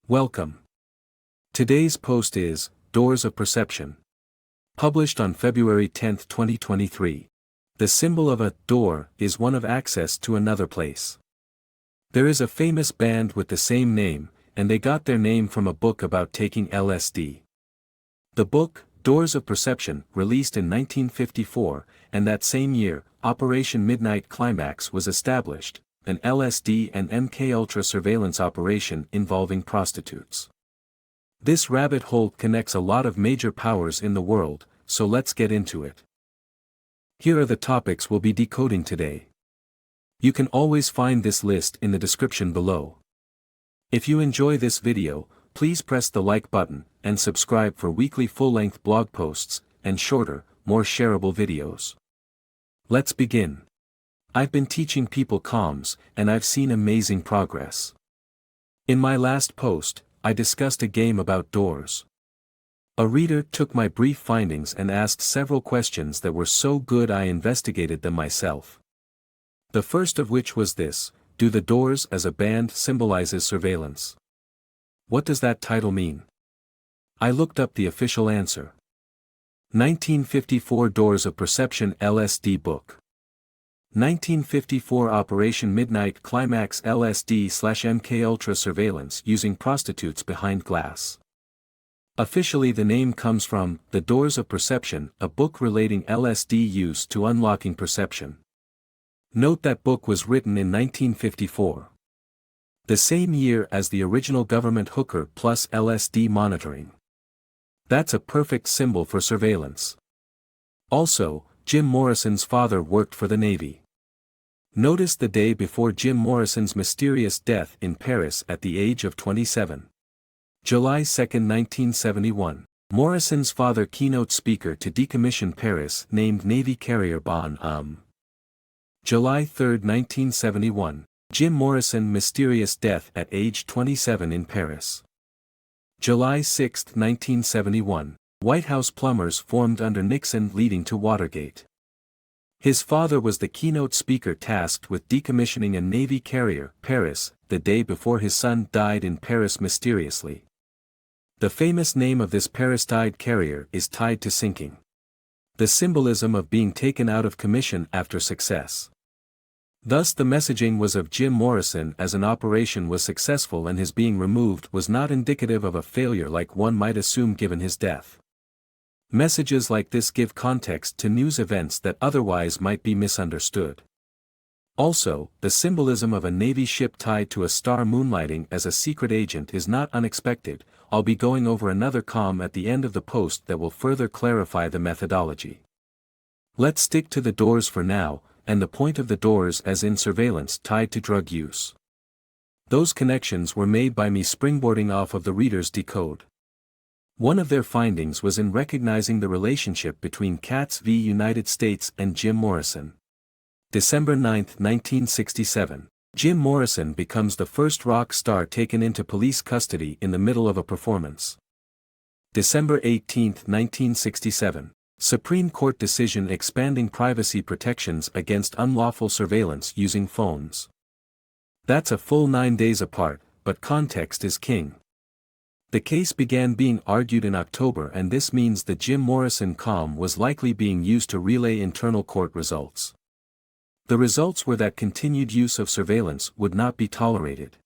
Welcome. Today's post is Doors of Perception. Published on February 10, 2023. The symbol of a door is one of access to another place. There is a famous band with the same name, and they got their name from a book about taking LSD. The book, Doors of Perception, released in 1954, and that same year, Operation Midnight Climax was established, an LSD and MKUltra surveillance operation involving prostitutes. This rabbit hole connects a lot of major powers in the world, so let's get into it. Here are the topics we'll be decoding today. You can always find this list in the description below. If you enjoy this video, please press the like button, and subscribe for weekly full-length blog posts, and shorter, more shareable videos. Let's begin. I've been teaching people comms, and I've seen amazing progress. In my last post, I discussed a game about doors. A reader took my brief findings and asked several questions that were so good I investigated them myself. The first of which was this: do the doors as a band symbolizes surveillance? What does that title mean? I looked up the official answer. 1954 Doors of Perception LSD book. 1954 Operation Midnight Climax LSD/MKUltra surveillance using prostitutes behind glass. Officially the name comes from The Doors of Perception, a book relating LSD use to unlocking perception. Note that book was written in 1954. The same year as the original government hooker plus LSD monitoring. That's a perfect symbol for surveillance. Also, Jim Morrison's father worked for the Navy. Notice the day before Jim Morrison's mysterious death in Paris at the age of 27. July 2, 1971. Morrison's father keynote speaker to decommission Paris named Navy carrier Bon. July 3, 1971. Jim Morrison mysterious death at age 27 in Paris. July 6, 1971. White House plumbers formed under Nixon leading to Watergate. His father was the keynote speaker tasked with decommissioning a Navy carrier, Paris, the day before his son died in Paris mysteriously. The famous name of this Paris-died carrier is tied to sinking. The symbolism of being taken out of commission after success. Thus the messaging was of Jim Morrison as an operation was successful and his being removed was not indicative of a failure like one might assume given his death. Messages like this give context to news events that otherwise might be misunderstood. Also, the symbolism of a Navy ship tied to a star moonlighting as a secret agent is not unexpected. I'll be going over another comm at the end of the post that will further clarify the methodology. Let's stick to the doors for now, and the point of the doors as in surveillance tied to drug use. Those connections were made by me springboarding off of the reader's decode. One of their findings was in recognizing the relationship between Katz v. United States and Jim Morrison. December 9, 1967. Jim Morrison becomes the first rock star taken into police custody in the middle of a performance. December 18, 1967. Supreme Court decision expanding privacy protections against unlawful surveillance using phones. That's a full 9 days apart, but context is king. The case began being argued in October, and this means the Jim Morrison comm was likely being used to relay internal court results. The results were that continued use of surveillance would not be tolerated.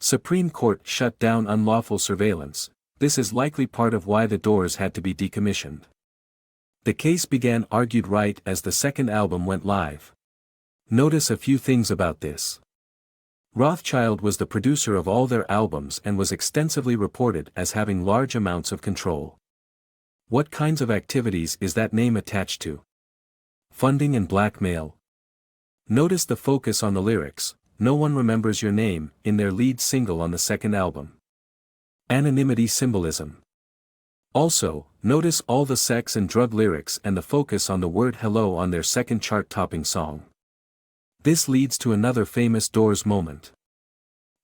Supreme Court shut down unlawful surveillance. This is likely part of why the doors had to be decommissioned. The case began argued right as the second album went live. Notice a few things about this. Rothschild was the producer of all their albums and was extensively reported as having large amounts of control. What kinds of activities is that name attached to? Funding and blackmail. Notice the focus on the lyrics, "No One Remembers Your Name," in their lead single on the second album. Anonymity symbolism. Also, notice all the sex and drug lyrics and the focus on the word hello on their second chart-topping song. This leads to another famous Doors moment.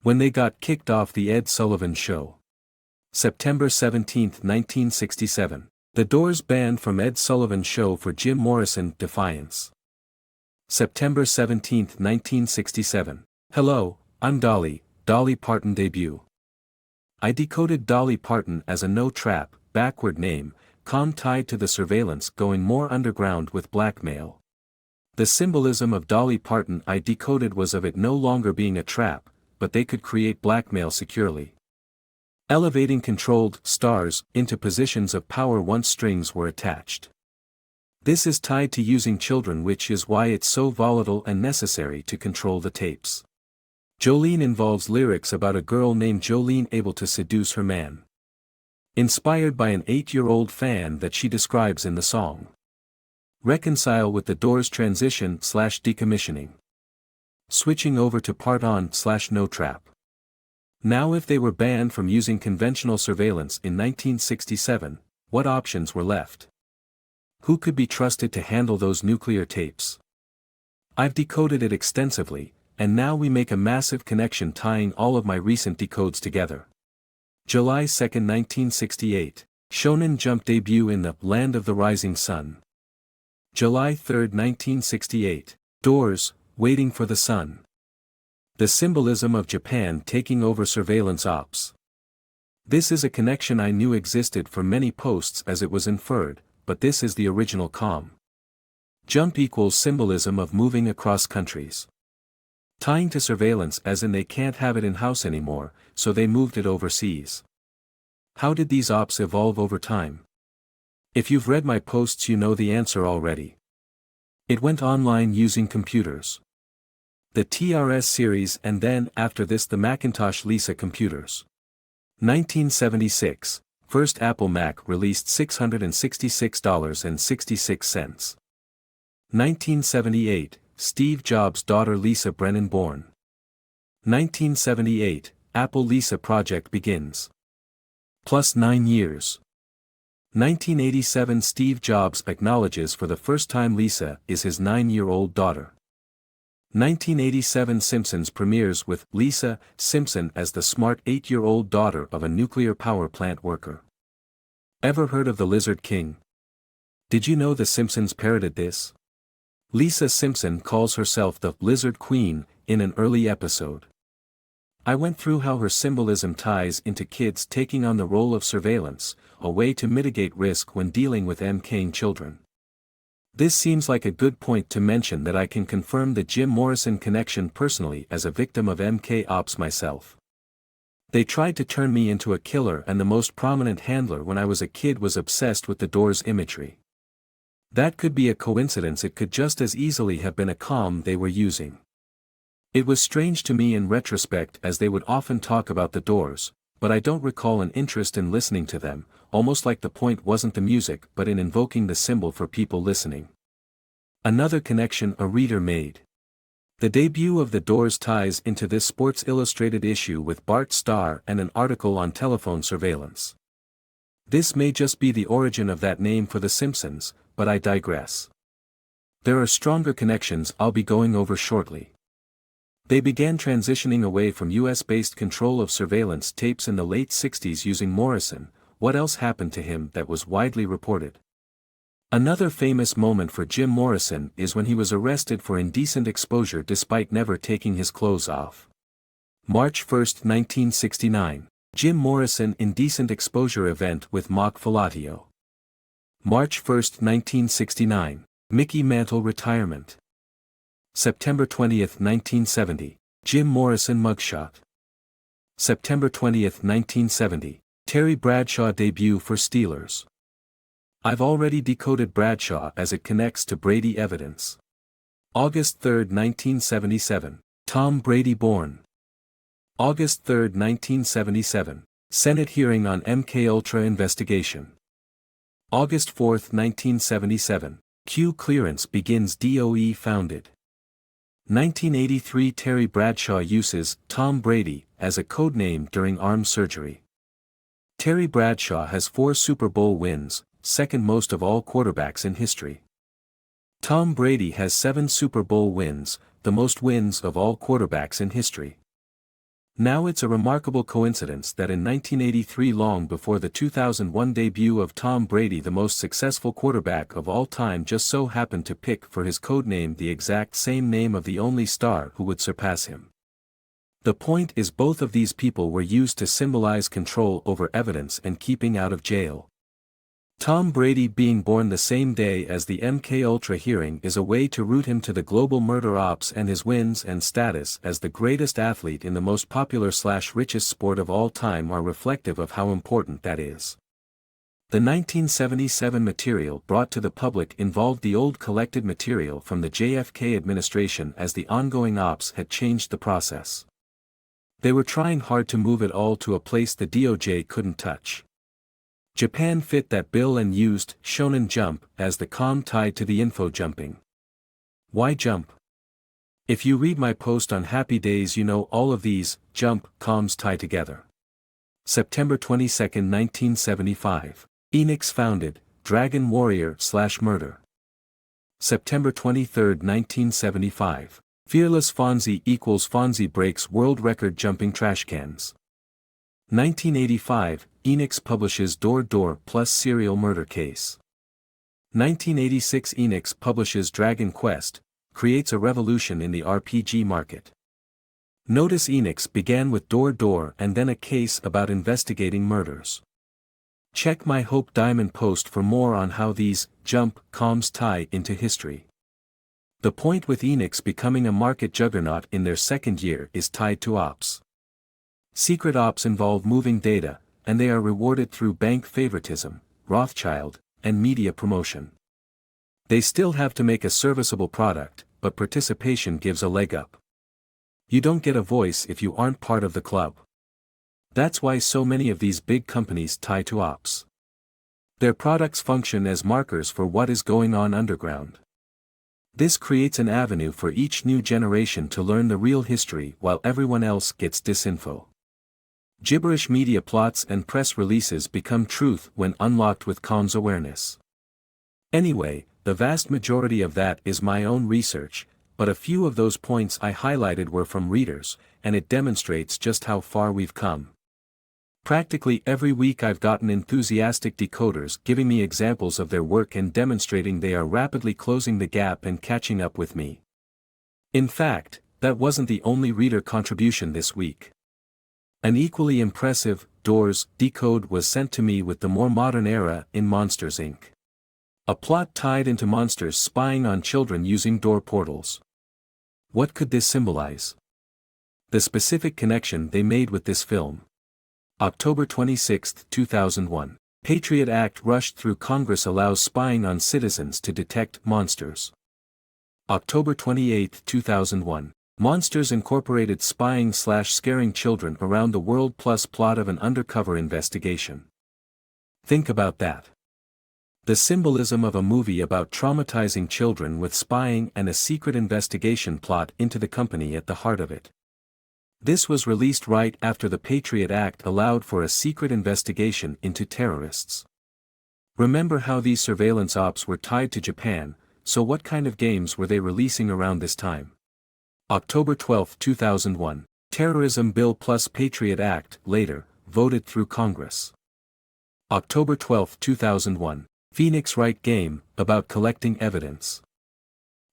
When they got kicked off the Ed Sullivan Show. September 17, 1967. The Doors banned from Ed Sullivan Show for Jim Morrison defiance. September 17, 1967. Hello, I'm Dolly, Dolly Parton debut. I decoded Dolly Parton as a no-trap, backward name, tied to the surveillance going more underground with blackmail. The symbolism of Dolly Parton I decoded was of it no longer being a trap, but they could create blackmail securely. Elevating controlled stars into positions of power once strings were attached. This is tied to using children, which is why it's so volatile and necessary to control the tapes. Jolene involves lyrics about a girl named Jolene able to seduce her man. Inspired by an 8-year-old fan that she describes in the song. Reconcile with the Doors transition/decommissioning. Switching over to part on/no trap. Now if they were banned from using conventional surveillance in 1967, what options were left? Who could be trusted to handle those nuclear tapes? I've decoded it extensively, and now we make a massive connection tying all of my recent decodes together. July 2, 1968, Shonen Jump debut in the Land of the Rising Sun. July 3, 1968, Doors, Waiting for the Sun. The symbolism of Japan taking over surveillance ops. This is a connection I knew existed for many posts as it was inferred, but this is the original Jump equals symbolism of moving across countries. Tying to surveillance as in they can't have it in-house anymore, so they moved it overseas. How did these ops evolve over time? If you've read my posts you know the answer already. It went online using computers. The TRS series and then, after this, the Macintosh Lisa computers. 1976, first Apple Mac released $666.66. 1978, Steve Jobs' daughter Lisa Brennan born. 1978, Apple Lisa project begins. Plus 9 years. 1987, Steve Jobs acknowledges for the first time Lisa is his 9-year-old daughter. 1987, Simpsons premieres with Lisa Simpson as the smart 8-year-old daughter of a nuclear power plant worker. Ever heard of the Lizard King? Did you know The Simpsons parodied this? Lisa Simpson calls herself the Lizard Queen in an early episode. I went through how her symbolism ties into kids taking on the role of surveillance, a way to mitigate risk when dealing with MKing children. This seems like a good point to mention that I can confirm the Jim Morrison connection personally as a victim of MK ops myself. They tried to turn me into a killer, and the most prominent handler when I was a kid was obsessed with the Doors imagery. That could be a coincidence, it could just as easily have been a comm they were using. It was strange to me in retrospect as they would often talk about the Doors, but I don't recall an interest in listening to them, almost like the point wasn't the music but in invoking the symbol for people listening. Another connection a reader made. The debut of the Doors ties into this Sports Illustrated issue with Bart Starr and an article on telephone surveillance. This may just be the origin of that name for The Simpsons, but I digress. There are stronger connections I'll be going over shortly. They began transitioning away from US-based control of surveillance tapes in the late 60s using Morrison. What else happened to him that was widely reported? Another famous moment for Jim Morrison is when he was arrested for indecent exposure despite never taking his clothes off. March 1, 1969, Jim Morrison indecent exposure event with Mock Filatio. March 1, 1969, Mickey Mantle retirement. September 20, 1970, Jim Morrison mugshot. September 20, 1970, Terry Bradshaw debut for Steelers. I've already decoded Bradshaw as it connects to Brady evidence. August 3, 1977, Tom Brady born. August 3, 1977, Senate hearing on MKUltra investigation. August 4, 1977, Q clearance begins DOE founded. 1983, Terry Bradshaw uses Tom Brady as a codename during arm surgery. Terry Bradshaw has 4 Super Bowl wins, second most of all quarterbacks in history. Tom Brady has 7 Super Bowl wins, the most wins of all quarterbacks in history. Now it's a remarkable coincidence that in 1983, long before the 2001 debut of Tom Brady, the most successful quarterback of all time just so happened to pick for his codename the exact same name of the only star who would surpass him. The point is both of these people were used to symbolize control over evidence and keeping out of jail. Tom Brady being born the same day as the MKUltra hearing is a way to root him to the global murder ops, and his wins and status as the greatest athlete in the most popular/richest sport of all time are reflective of how important that is. The 1977 material brought to the public involved the old collected material from the JFK administration, as the ongoing ops had changed the process. They were trying hard to move it all to a place the DOJ couldn't touch. Japan fit that bill and used Shonen Jump as the com tied to the info jumping. Why jump? If you read my post on Happy Days, you know all of these jump coms tie together. September 22, 1975. Enix founded, Dragon Warrior/Murder. September 23, 1975. Fearless Fonzie equals Fonzie breaks world record jumping trash cans. 1985, Enix publishes Door Door plus serial murder case. 1986, Enix publishes Dragon Quest, creates a revolution in the RPG market. Notice Enix began with Door Door and then a case about investigating murders. Check my Hope Diamond post for more on how these jump coms tie into history. The point with Enix becoming a market juggernaut in their second year is tied to ops. Secret ops involve moving data, and they are rewarded through bank favoritism, Rothschild, and media promotion. They still have to make a serviceable product, but participation gives a leg up. You don't get a voice if you aren't part of the club. That's why so many of these big companies tie to ops. Their products function as markers for what is going on underground. This creates an avenue for each new generation to learn the real history while everyone else gets disinfo. Gibberish media plots and press releases become truth when unlocked with comms awareness. Anyway, the vast majority of that is my own research, but a few of those points I highlighted were from readers, and it demonstrates just how far we've come. Practically every week I've gotten enthusiastic decoders giving me examples of their work and demonstrating they are rapidly closing the gap and catching up with me. In fact, that wasn't the only reader contribution this week. An equally impressive Doors decode was sent to me with the more modern era in Monsters Inc. A plot tied into monsters spying on children using door portals. What could this symbolize? The specific connection they made with this film. October 26, 2001. Patriot Act rushed through Congress allows spying on citizens to detect monsters. October 28, 2001. Monsters Incorporated spying/scaring children around the world plus plot of an undercover investigation. Think about that. The symbolism of a movie about traumatizing children with spying and a secret investigation plot into the company at the heart of it. This was released right after the Patriot Act allowed for a secret investigation into terrorists. Remember how these surveillance ops were tied to Japan, so what kind of games were they releasing around this time? October 12, 2001. Terrorism Bill plus Patriot Act, later, voted through Congress. October 12, 2001. Phoenix Wright game, about collecting evidence.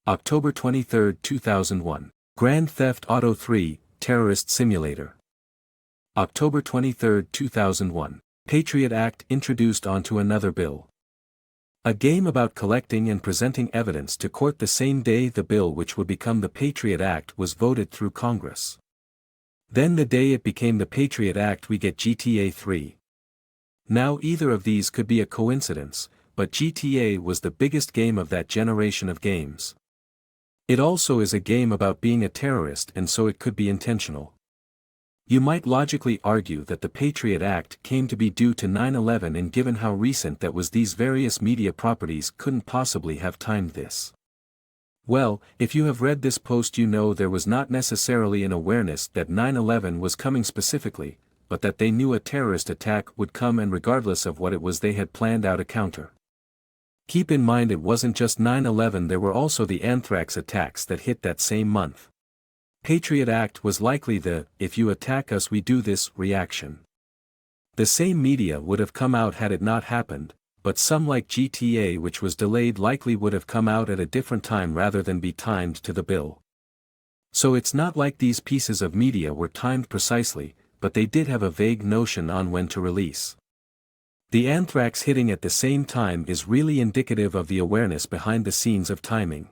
October 23, 2001. Grand Theft Auto 3, Terrorist Simulator. October 23, 2001. Patriot Act introduced onto another bill. A game about collecting and presenting evidence to court the same day the bill which would become the Patriot Act was voted through Congress. Then the day it became the Patriot Act we get GTA 3. Now either of these could be a coincidence, but GTA was the biggest game of that generation of games. It also is a game about being a terrorist, and so it could be intentional. You might logically argue that the Patriot Act came to be due to 9/11, and given how recent that was, these various media properties couldn't possibly have timed this. Well, if you have read this post, you know there was not necessarily an awareness that 9/11 was coming specifically, but that they knew a terrorist attack would come, and regardless of what it was they had planned out a counter. Keep in mind it wasn't just 9/11, there were also the anthrax attacks that hit that same month. Patriot Act was likely the "if you attack us we do this" reaction. The same media would have come out had it not happened, but some like GTA, which was delayed, likely would have come out at a different time rather than be timed to the bill. So it's not like these pieces of media were timed precisely, but they did have a vague notion on when to release. The anthrax hitting at the same time is really indicative of the awareness behind the scenes of timing.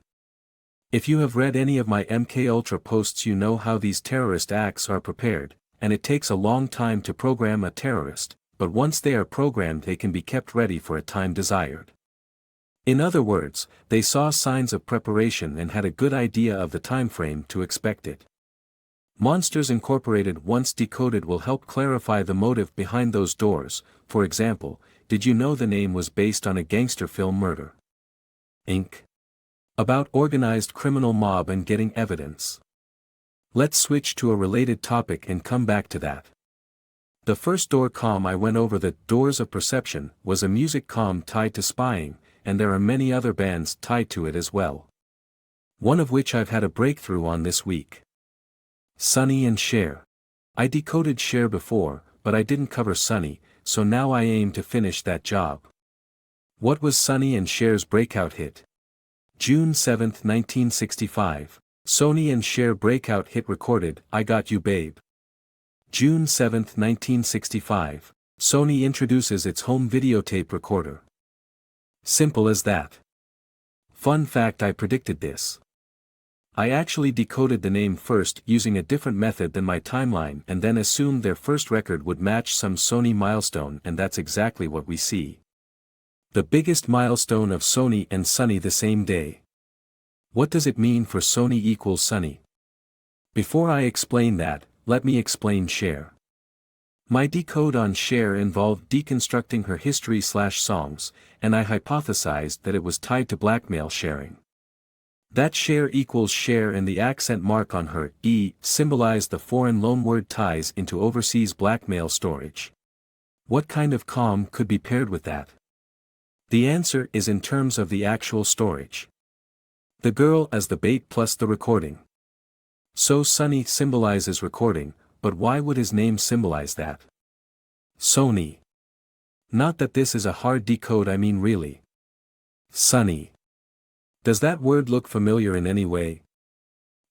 If you have read any of my MKUltra posts, you know how these terrorist acts are prepared, and it takes a long time to program a terrorist, but once they are programmed they can be kept ready for a time desired. In other words, they saw signs of preparation and had a good idea of the time frame to expect it. Monsters Incorporated once decoded will help clarify the motive behind those doors. For example, did you know the name was based on a gangster film, Murder, Inc.? About organized criminal mob and getting evidence. Let's switch to a related topic and come back to that. The first door comm I went over, the Doors of Perception, was a music comm tied to spying, and there are many other bands tied to it as well. One of which I've had a breakthrough on this week. Sonny and Cher. I decoded Cher before, but I didn't cover Sonny, so now I aim to finish that job. What was Sonny and Cher's breakout hit? June 7, 1965. Sonny and Cher breakout hit recorded, I Got You Babe. June 7, 1965. Sony introduces its home videotape recorder. Simple as that. Fun fact, I predicted this. I actually decoded the name first using a different method than my timeline and then assumed their first record would match some Sony milestone, and that's exactly what we see. The biggest milestone of Sony and Sonny the same day. What does it mean for Sony equals Sonny? Before I explain that, let me explain Cher. My decode on Cher involved deconstructing her history/songs, and I hypothesized that it was tied to blackmail sharing. That Cher equals Cher and the accent mark on her E symbolized the foreign loanword ties into overseas blackmail storage. What kind of comm could be paired with that? The answer is in terms of the actual storage. The girl as the bait plus the recording. So Sonny symbolizes recording, but why would his name symbolize that? Sony. Not that this is a hard decode, I mean really. Sonny. Does that word look familiar in any way?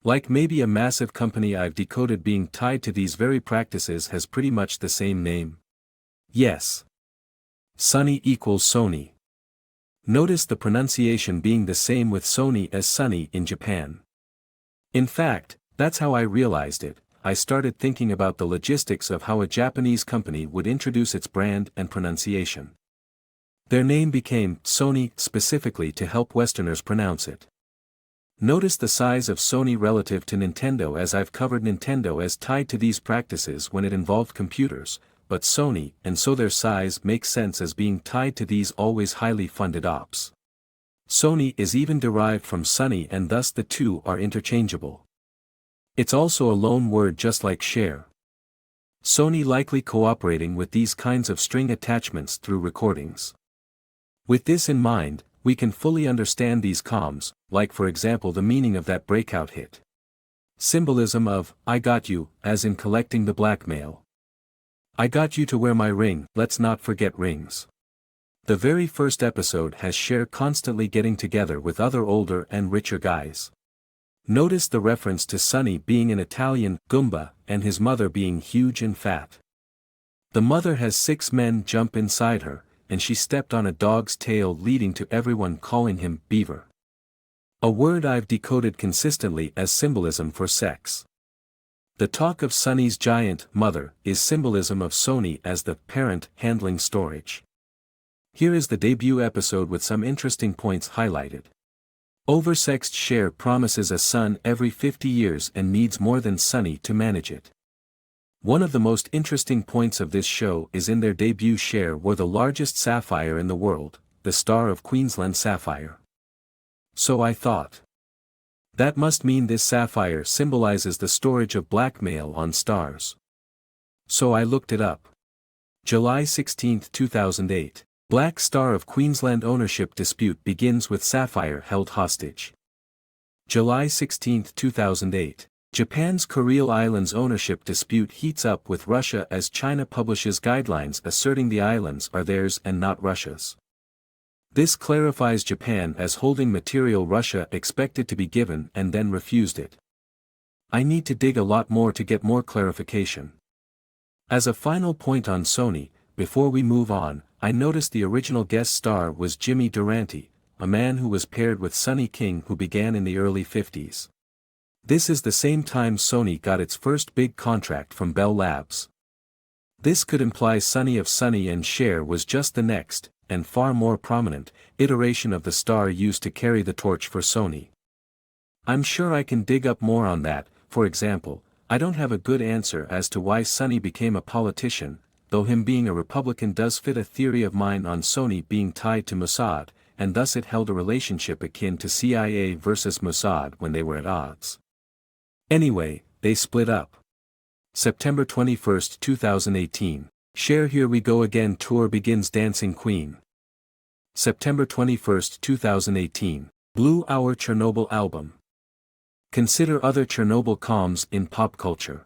Like maybe a massive company I've decoded being tied to these very practices has pretty much the same name? Yes. Sonny equals Sony. Notice the pronunciation being the same with Sony as Sonny in Japan. In fact, that's how I realized it. I started thinking about the logistics of how a Japanese company would introduce its brand and pronunciation. Their name became Sony specifically to help Westerners pronounce it. Notice the size of Sony relative to Nintendo, as I've covered Nintendo as tied to these practices when it involved computers, but Sony, and so their size makes sense as being tied to these always highly funded ops. Sony is even derived from Sonny, and thus the two are interchangeable. It's also a loan word just like Cher. Sony likely cooperating with these kinds of string attachments through recordings. With this in mind, we can fully understand these comms, like for example the meaning of that breakout hit. Symbolism of, I got you, as in collecting the blackmail. I got you to wear my ring, let's not forget rings. The very first episode has Cher constantly getting together with other older and richer guys. Notice the reference to Sonny being an Italian Goomba, and his mother being huge and fat. The mother has 6 men jump inside her, and she stepped on a dog's tail, leading to everyone calling him Beaver. A word I've decoded consistently as symbolism for sex. The talk of Sonny's giant mother is symbolism of Sony as the parent handling storage. Here is the debut episode with some interesting points highlighted. Oversexed Cher promises a son every 50 years and needs more than Sonny to manage it. One of the most interesting points of this show is in their debut Cher wore the largest sapphire in the world, the Star of Queensland sapphire. So I thought. That must mean this sapphire symbolizes the storage of blackmail on stars. So I looked it up. July 16, 2008. Black Star of Queensland ownership dispute begins with sapphire held hostage. July 16, 2008. Japan's Kuril Islands ownership dispute heats up with Russia as China publishes guidelines asserting the islands are theirs and not Russia's. This clarifies Japan as holding material Russia expected to be given and then refused it. I need to dig a lot more to get more clarification. As a final point on Sony, before we move on, I noticed the original guest star was Jimmy Durante, a man who was paired with Sonny King who began in the early 50s. This is the same time Sony got its first big contract from Bell Labs. This could imply Sonny of Sonny and Cher was just the next, and far more prominent, iteration of the star used to carry the torch for Sony. I'm sure I can dig up more on that. For example, I don't have a good answer as to why Sonny became a politician, though him being a Republican does fit a theory of mine on Sony being tied to Mossad, and thus it held a relationship akin to CIA versus Mossad when they were at odds. Anyway, they split up. September 21, 2018. Cher Here We Go Again tour begins Dancing Queen. September 21, 2018. Blue Hour Chernobyl album. Consider other Chernobyl comms in pop culture.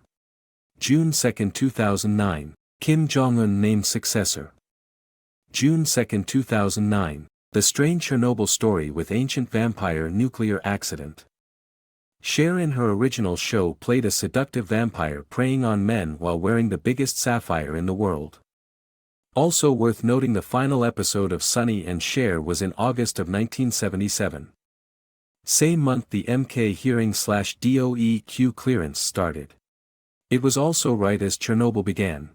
June 2, 2009. Kim Jong-un named successor. June 2, 2009. The Strange Chernobyl Story with Ancient Vampire Nuclear Accident. Cher in her original show played a seductive vampire preying on men while wearing the biggest sapphire in the world. Also worth noting, the final episode of Sonny and Cher was in August of 1977. Same month the MK hearing/DOEQ clearance started. It was also right as Chernobyl began.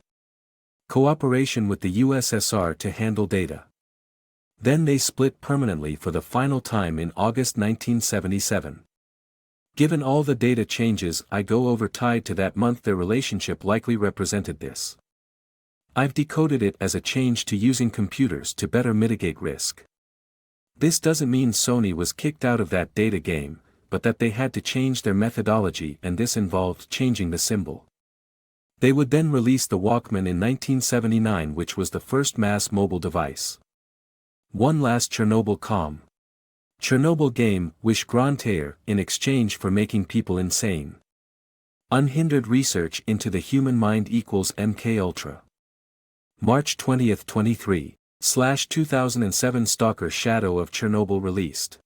Cooperation with the USSR to handle data. Then they split permanently for the final time in August 1977. Given all the data changes I go over tied to that month, their relationship likely represented this. I've decoded it as a change to using computers to better mitigate risk. This doesn't mean Sony was kicked out of that data game, but that they had to change their methodology, and this involved changing the symbol. They would then release the Walkman in 1979, which was the first mass mobile device. One last Chernobyl comm. Chernobyl game, Wish Grantaire, in exchange for making people insane. Unhindered research into the human mind equals MKUltra. March 20, 23/2007 Stalker Shadow of Chernobyl released.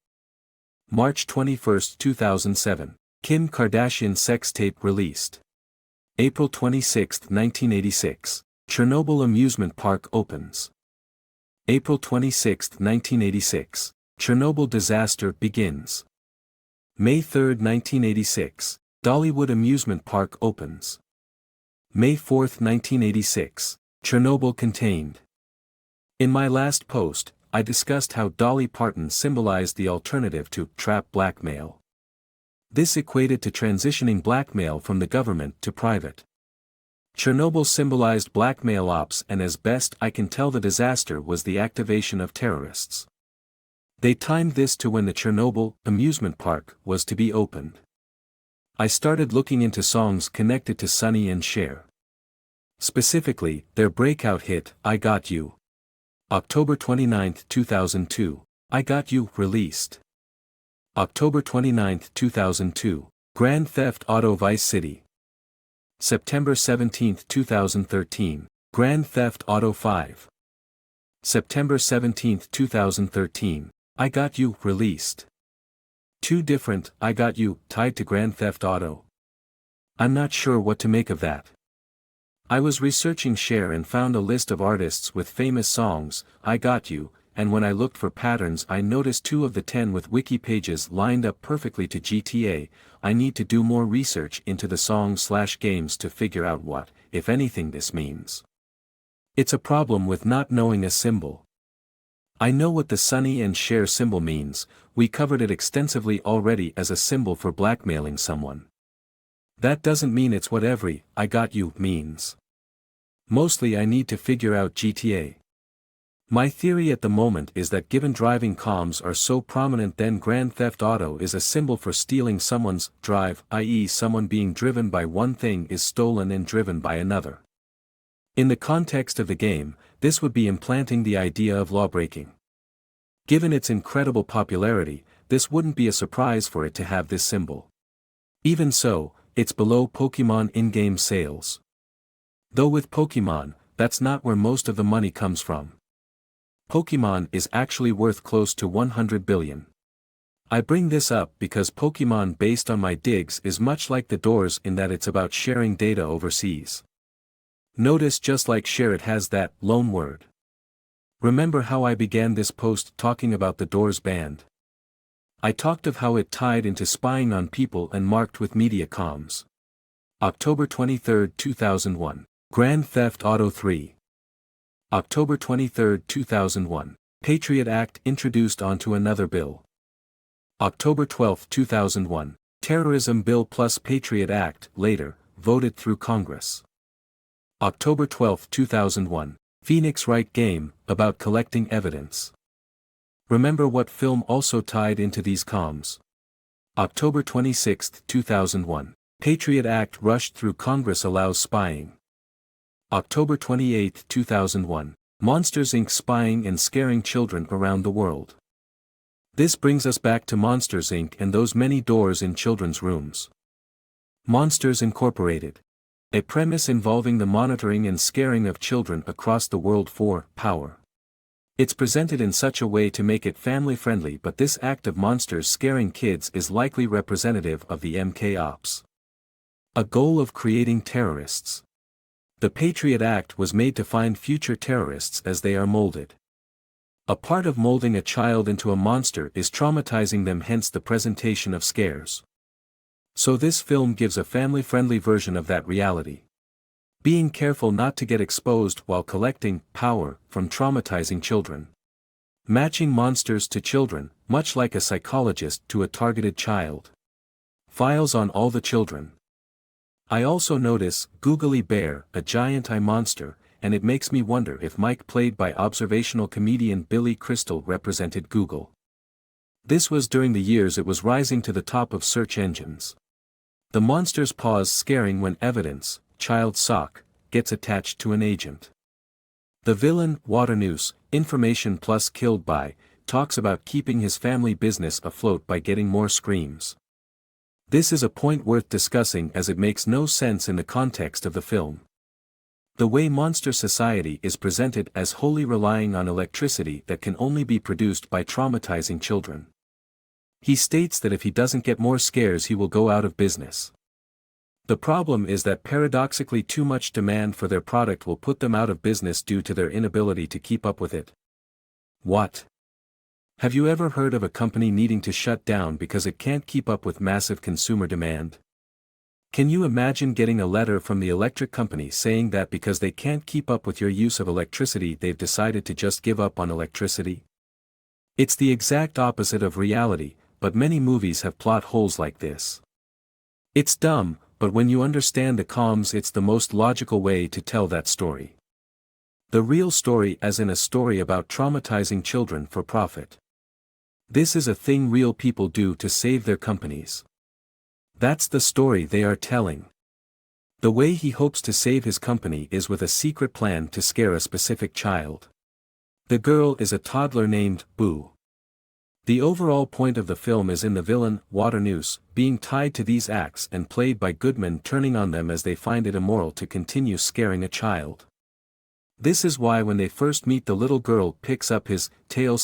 March 21, 2007. Kim Kardashian sex tape released. April 26, 1986. Chernobyl amusement park opens. April 26, 1986. Chernobyl disaster begins. May 3, 1986. Dollywood amusement park opens. May 4, 1986. Chernobyl contained. In my last post, I discussed how Dolly Parton symbolized the alternative to trap blackmail. This equated to transitioning blackmail from the government to private. Chernobyl symbolized blackmail ops, and as best I can tell the disaster was the activation of terrorists. They timed this to when the Chernobyl amusement park was to be opened. I started looking into songs connected to Sonny and Cher. Specifically, their breakout hit, I Got You. October 29, 2002. I Got You released. October 29, 2002. Grand Theft Auto Vice City. September 17, 2013. Grand Theft Auto 5. September 17, 2013. I Got You released. Two different I Got You tied to Grand Theft Auto. I'm not sure what to make of that. I was researching Cher and found a list of artists with famous songs, I Got You, and when I looked for patterns I noticed 2 of the 10 with wiki pages lined up perfectly to GTA. I need to do more research into the songs/games to figure out what, if anything, this means. It's a problem with not knowing a symbol. I know what the Sonny and Cher symbol means, we covered it extensively already as a symbol for blackmailing someone. That doesn't mean it's what every I Got You means. Mostly I need to figure out GTA. My theory at the moment is that given driving comms are so prominent, then Grand Theft Auto is a symbol for stealing someone's drive, i.e. someone being driven by one thing is stolen and driven by another. In the context of the game, this would be implanting the idea of lawbreaking. Given its incredible popularity, this wouldn't be a surprise for it to have this symbol. Even so, it's below Pokémon in-game sales. Though with Pokémon, that's not where most of the money comes from. Pokémon is actually worth close to 100 billion. I bring this up because Pokemon based on my digs is much like The Doors in that it's about sharing data overseas. Notice just like share it has that loan word. Remember how I began this post talking about The Doors band? I talked of how it tied into spying on people and marked with media comms. October 23, 2001. Grand Theft Auto 3. October 23, 2001. Patriot Act introduced onto another bill. October 12, 2001. Terrorism Bill plus Patriot Act, later, voted through Congress. October 12, 2001. Phoenix Wright game, about collecting evidence. Remember what film also tied into these comms? October 26, 2001. Patriot Act rushed through Congress allows spying. October 28, 2001. Monsters Inc. spying and scaring children around the world. This brings us back to Monsters Inc. and those many doors in children's rooms. Monsters Incorporated. A premise involving the monitoring and scaring of children across the world for power. It's presented in such a way to make it family-friendly, but this act of monsters scaring kids is likely representative of the MK Ops. A goal of creating terrorists. The Patriot Act was made to find future terrorists as they are molded. A part of molding a child into a monster is traumatizing them, hence the presentation of scares. So this film gives a family-friendly version of that reality. Being careful not to get exposed while collecting power from traumatizing children. Matching monsters to children, much like a psychologist to a targeted child. Files on all the children. I also notice Googly Bear, a giant eye monster, and it makes me wonder if Mike, played by observational comedian Billy Crystal, represented Google. This was during the years it was rising to the top of search engines. The monster's paws scaring when evidence, child sock, gets attached to an agent. The villain, Waternoose, Information Plus killed by, talks about keeping his family business afloat by getting more screams. This is a point worth discussing as it makes no sense in the context of the film. The way Monster Society is presented as wholly relying on electricity that can only be produced by traumatizing children. He states that if he doesn't get more scares he will go out of business. The problem is that paradoxically too much demand for their product will put them out of business due to their inability to keep up with it. What? Have you ever heard of a company needing to shut down because it can't keep up with massive consumer demand? Can you imagine getting a letter from the electric company saying that because they can't keep up with your use of electricity they've decided to just give up on electricity? It's the exact opposite of reality, but many movies have plot holes like this. It's dumb, but when you understand the comms it's the most logical way to tell that story. The real story, as in a story about traumatizing children for profit. This is a thing real people do to save their companies. That's the story they are telling. The way he hopes to save his company is with a secret plan to scare a specific child. The girl is a toddler named Boo. The overall point of the film is in the villain, Waternoose, being tied to these acts and played by Goodman turning on them as they find it immoral to continue scaring a child. This is why when they first meet the little girl picks up his tail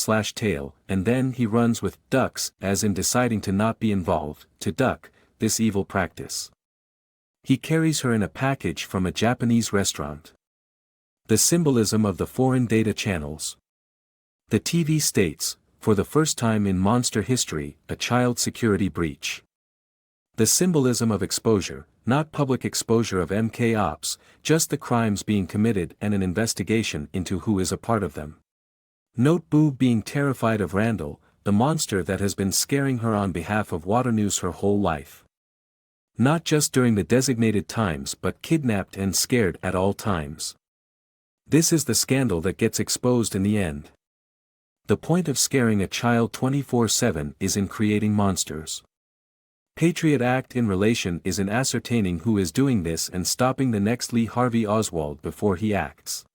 and then he runs with ducks, as in deciding to not be involved, to duck this evil practice. He carries her in a package from a Japanese restaurant. The symbolism of the foreign data channels. The TV states, for the first time in monster history, a child security breach. The symbolism of exposure, not public exposure of MK Ops, just the crimes being committed and an investigation into who is a part of them. Note Boo being terrified of Randall, the monster that has been scaring her on behalf of Waternoose her whole life. Not just during the designated times but kidnapped and scared at all times. This is the scandal that gets exposed in the end. The point of scaring a child 24/7 is in creating monsters. Patriot Act in relation is in ascertaining who is doing this and stopping the next Lee Harvey Oswald before he acts.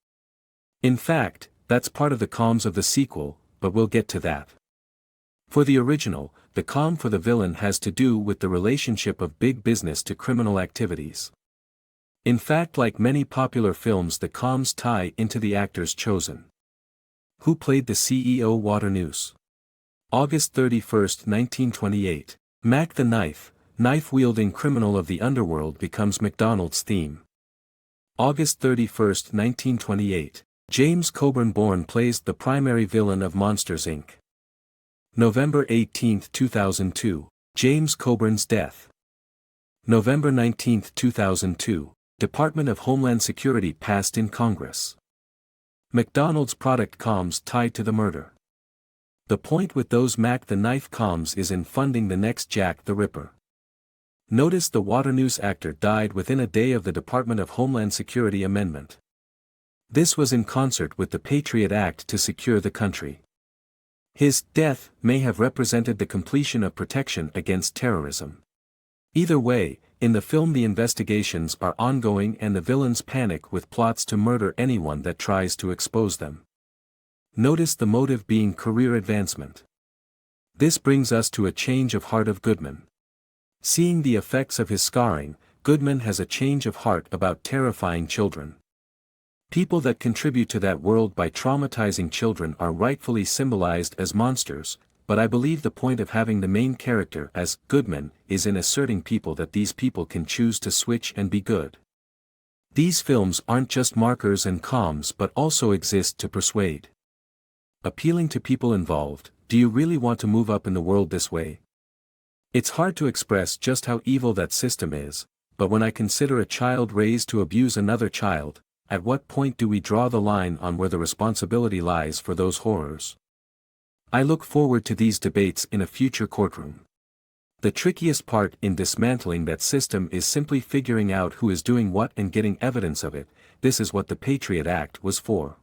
In fact, that's part of the comms of the sequel, but we'll get to that. For the original, the comm for the villain has to do with the relationship of big business to criminal activities. In fact, like many popular films, the comms tie into the actors chosen. Who played the CEO Waternoose? August 31, 1928. Mac the knife-wielding criminal of the underworld becomes McDonald's theme. August 31, 1928. James Coburn Bourne plays the primary villain of Monsters, Inc. November 18, 2002. James Coburn's death. November 19, 2002. Department of Homeland Security passed in Congress. McDonald's product comms tied to the murder. The point with those Mac the Knife comms is in funding the next Jack the Ripper. Notice the Waternoose actor died within a day of the Department of Homeland Security amendment. This was in concert with the Patriot Act to secure the country. His death may have represented the completion of protection against terrorism. Either way, in the film the investigations are ongoing and the villains panic with plots to murder anyone that tries to expose them. Notice the motive being career advancement. This brings us to a change of heart of Goodman. Seeing the effects of his scarring, Goodman has a change of heart about terrifying children. People that contribute to that world by traumatizing children are rightfully symbolized as monsters, but I believe the point of having the main character as Goodman is in asserting people that these people can choose to switch and be good. These films aren't just markers and comms but also exist to persuade. Appealing to people involved, do you really want to move up in the world this way? It's hard to express just how evil that system is, but when I consider a child raised to abuse another child, at what point do we draw the line on where the responsibility lies for those horrors? I look forward to these debates in a future courtroom. The trickiest part in dismantling that system is simply figuring out who is doing what and getting evidence of it. This is what the Patriot Act was for.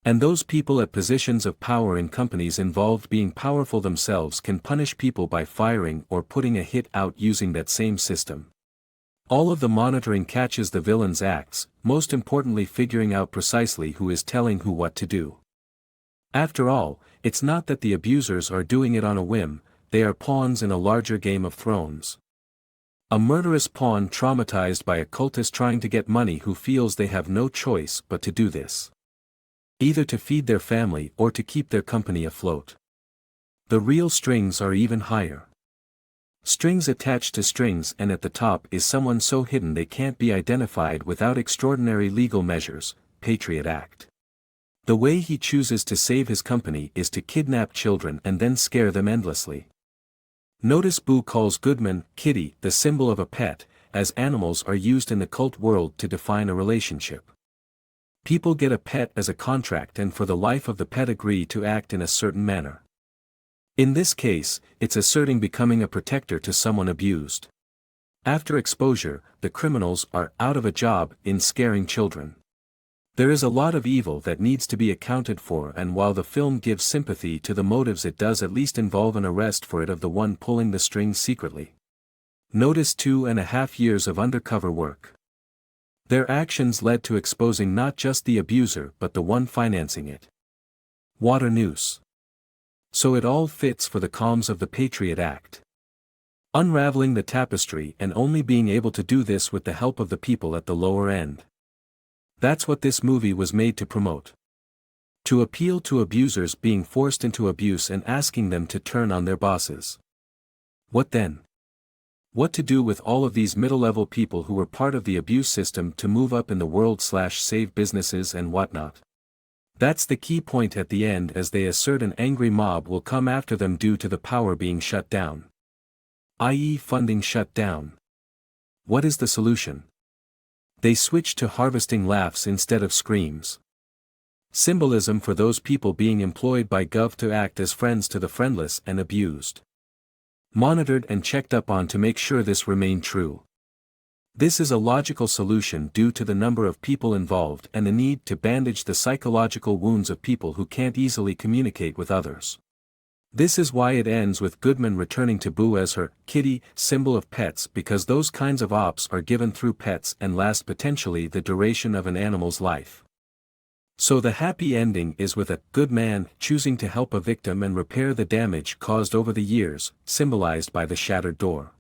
And those people at positions of power in companies involved being powerful themselves can punish people by firing or putting a hit out using that same system. All of the monitoring catches the villain's acts, most importantly figuring out precisely who is telling who what to do. After all, it's not that the abusers are doing it on a whim, they are pawns in a larger Game of Thrones. A murderous pawn traumatized by a cultist trying to get money who feels they have no choice but to do this. Either to feed their family or to keep their company afloat. The real strings are even higher. Strings attached to strings, and at the top is someone so hidden they can't be identified without extraordinary legal measures. Patriot Act. The way he chooses to save his company is to kidnap children and then scare them endlessly. Notice Boo calls Goodman, Kitty, the symbol of a pet, as animals are used in the cult world to define a relationship. People get a pet as a contract and for the life of the pet agree to act in a certain manner. In this case, it's asserting becoming a protector to someone abused. After exposure, the criminals are out of a job in scaring children. There is a lot of evil that needs to be accounted for, and while the film gives sympathy to the motives, it does at least involve an arrest for it of the one pulling the strings secretly. Notice 2.5 years of undercover work. Their actions led to exposing not just the abuser but the one financing it. Waternoose. So it all fits for the comms of the Patriot Act. Unraveling the tapestry and only being able to do this with the help of the people at the lower end. That's what this movie was made to promote. To appeal to abusers being forced into abuse and asking them to turn on their bosses. What then? What to do with all of these middle-level people who were part of the abuse system to move up in the world/save businesses and whatnot? That's the key point at the end, as they assert an angry mob will come after them due to the power being shut down. I.e. funding shut down. What is the solution? They switch to harvesting laughs instead of screams. Symbolism for those people being employed by Gov to act as friends to the friendless and abused. Monitored and checked up on to make sure this remained true. This is a logical solution due to the number of people involved and the need to bandage the psychological wounds of people who can't easily communicate with others. This is why it ends with Goodman returning to Boo as her kitty, symbol of pets, because those kinds of ops are given through pets and last potentially the duration of an animal's life. So the happy ending is with a good man choosing to help a victim and repair the damage caused over the years, symbolized by the shattered door.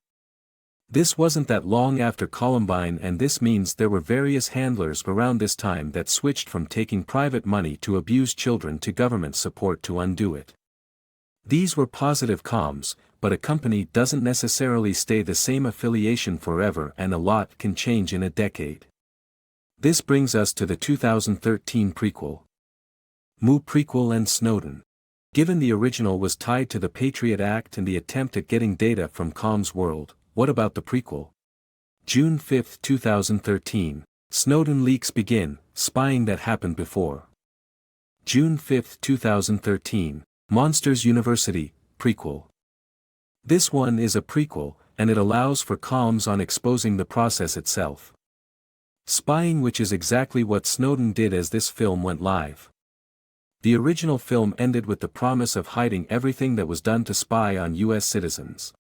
This wasn't that long after Columbine, and this means there were various handlers around this time that switched from taking private money to abuse children to government support to undo it. These were positive comms, but a company doesn't necessarily stay the same affiliation forever, and a lot can change in a decade. This brings us to the 2013 prequel. Prequel and Snowden. Given the original was tied to the Patriot Act and the attempt at getting data from Comms World, what about the prequel? June 5, 2013. Snowden leaks begin, spying that happened before. June 5, 2013. Monsters University, prequel. This one is a prequel, and it allows for comms on exposing the process itself. Spying, which is exactly what Snowden did as this film went live. The original film ended with the promise of hiding everything that was done to spy on US citizens.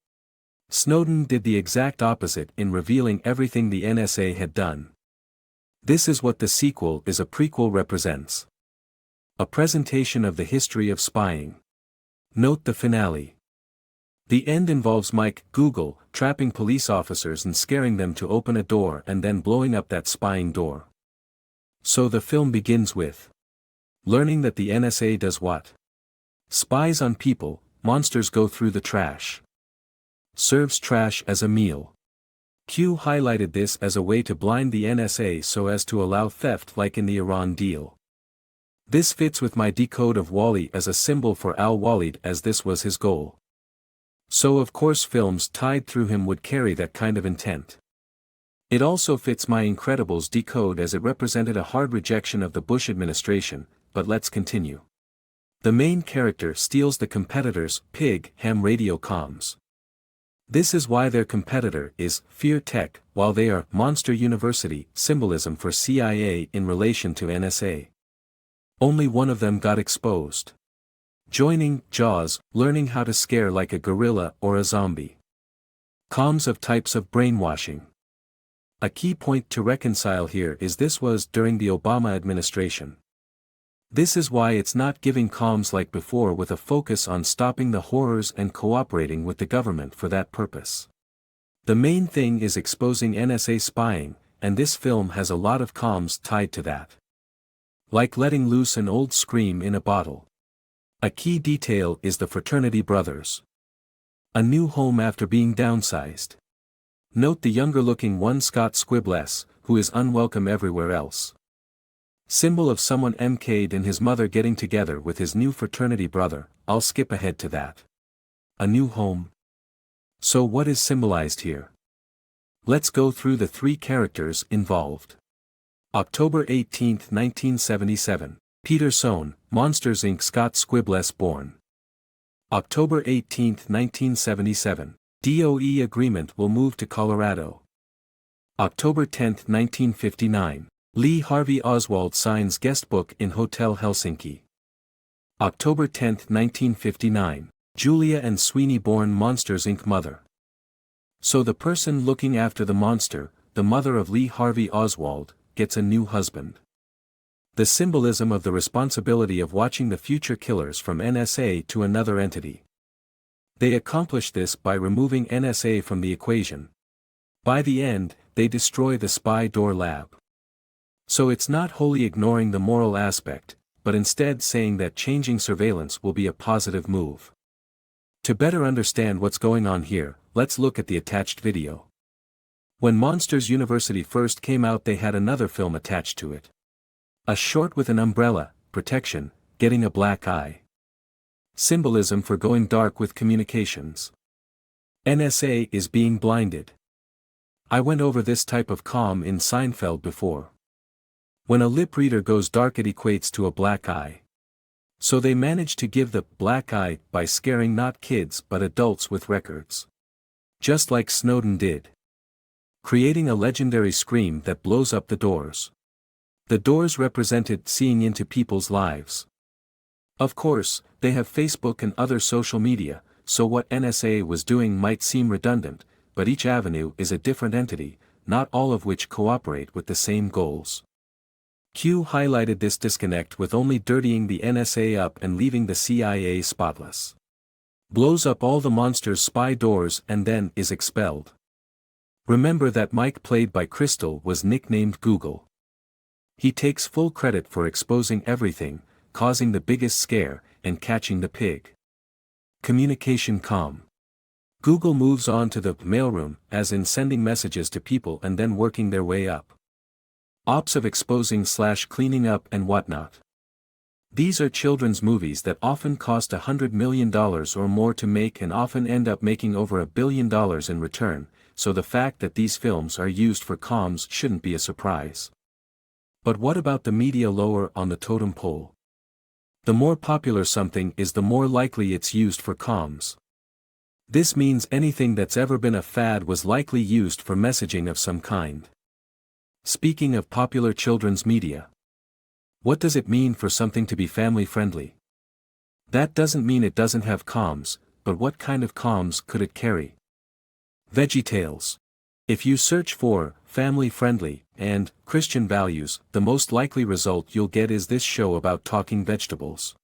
Snowden did the exact opposite in revealing everything the NSA had done. This is what the sequel is. A prequel represents a presentation of the history of spying. Note the finale. The end involves Mike, Google, trapping police officers and scaring them to open a door and then blowing up that spying door. So the film begins with learning that the NSA does what? Spies on people. Monsters go through the trash. Serves trash as a meal. Q highlighted this as a way to blind the NSA so as to allow theft, like in the Iran deal. This fits with my decode of Wally as a symbol for Al-Walid, as this was his goal. So of course films tied through him would carry that kind of intent. It also fits my Incredibles decode as it represented a hard rejection of the Bush administration, but let's continue. The main character steals the competitor's pig ham radio comms. This is why their competitor is Fear Tech, while they are Monster University, symbolism for CIA in relation to NSA. Only one of them got exposed. Joining Jaws, learning how to scare like a gorilla or a zombie. Comms of types of brainwashing. A key point to reconcile here is this was during the Obama administration. This is why it's not giving comms like before with a focus on stopping the horrors and cooperating with the government for that purpose. The main thing is exposing NSA spying, and this film has a lot of comms tied to that. Like letting loose an old Scream in a bottle. A key detail is the fraternity brothers. A new home after being downsized. Note the younger-looking one, Scott Squibless, who is unwelcome everywhere else. Symbol of someone MK'd and his mother getting together with his new fraternity brother. I'll skip ahead to that. A new home. So what is symbolized here? Let's go through the three characters involved. October 18, 1977. Peter Sohn, Monsters Inc. Scott Squibless born. October 18, 1977. DOE agreement will move to Colorado. October 10, 1959. Lee Harvey Oswald signs guestbook in Hotel Helsinki. October 10, 1959. Julia and Sweeney born Monsters Inc. mother. So the person looking after the monster, the mother of Lee Harvey Oswald, gets a new husband. The symbolism of the responsibility of watching the future killers from NSA to another entity. They accomplish this by removing NSA from the equation. By the end, they destroy the spy door lab. So it's not wholly ignoring the moral aspect, but instead saying that changing surveillance will be a positive move. To better understand what's going on here, let's look at the attached video. When Monsters University first came out, they had another film attached to it. A short with an umbrella, protection, getting a black eye. Symbolism for going dark with communications. NSA is being blinded. I went over this type of comm in Seinfeld before. When a lip reader goes dark, it equates to a black eye. So they managed to give the black eye by scaring not kids but adults with records. Just like Snowden did. Creating a legendary scream that blows up the doors. The doors represented seeing into people's lives. Of course, they have Facebook and other social media, so what NSA was doing might seem redundant, but each avenue is a different entity, not all of which cooperate with the same goals. Q highlighted this disconnect with only dirtying the NSA up and leaving the CIA spotless. Blows up all the monsters' spy doors and then is expelled. Remember that Mike, played by Crystal, was nicknamed Google. He takes full credit for exposing everything, causing the biggest scare, and catching the pig. Communication calm. Google moves on to the mailroom, as in sending messages to people and then working their way up. Ops of exposing/cleaning up and whatnot. These are children's movies that often cost $100 million or more to make and often end up making over $1 billion in return, so the fact that these films are used for comms shouldn't be a surprise. But what about the media lower on the totem pole? The more popular something is, the more likely it's used for comms. This means anything that's ever been a fad was likely used for messaging of some kind. Speaking of popular children's media, what does it mean for something to be family-friendly? That doesn't mean it doesn't have comms, but what kind of comms could it carry? VeggieTales. If you search for family-friendly and Christian values, the most likely result you'll get is this show about talking vegetables.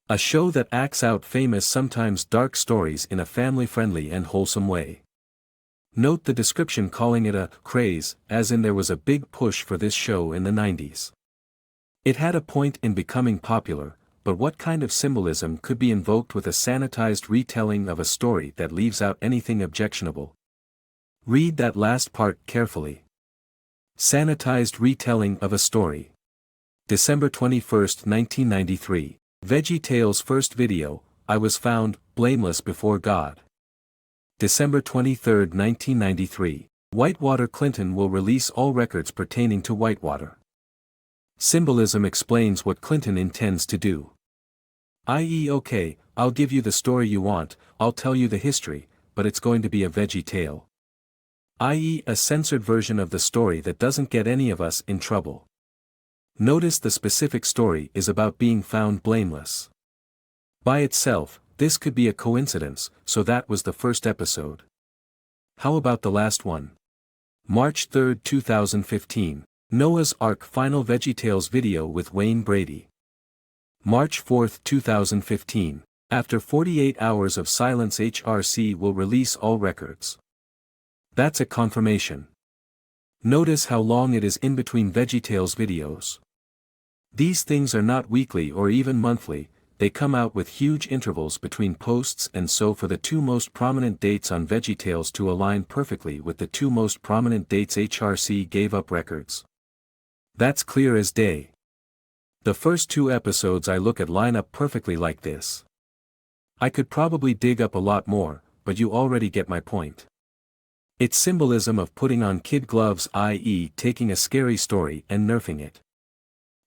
A show that acts out famous, sometimes dark stories in a family-friendly and wholesome way. Note the description calling it a craze, as in there was a big push for this show in the 90s. It had a point in becoming popular, but what kind of symbolism could be invoked with a sanitized retelling of a story that leaves out anything objectionable? Read that last part carefully. Sanitized retelling of a story. December 21, 1993. VeggieTales' first video, I was found blameless before God. December 23, 1993. Whitewater Clinton will release all records pertaining to Whitewater. Symbolism explains what Clinton intends to do. I.e., okay, I'll give you the story you want, I'll tell you the history, but it's going to be a veggie tale. I.e., a censored version of the story that doesn't get any of us in trouble. Notice the specific story is about being found blameless. By itself, this could be a coincidence, so that was the first episode. How about the last one? March 3, 2015, Noah's Ark final VeggieTales video with Wayne Brady. March 4, 2015, after 48 hours of silence HRC will release all records. That's a confirmation. Notice how long it is in between VeggieTales videos. These things are not weekly or even monthly, they come out with huge intervals between posts, and so for the two most prominent dates on VeggieTales to align perfectly with the two most prominent dates HRC gave up records. That's clear as day. The first two episodes I look at line up perfectly like this. I could probably dig up a lot more, but you already get my point. It's symbolism of putting on kid gloves, i.e., taking a scary story and nerfing it.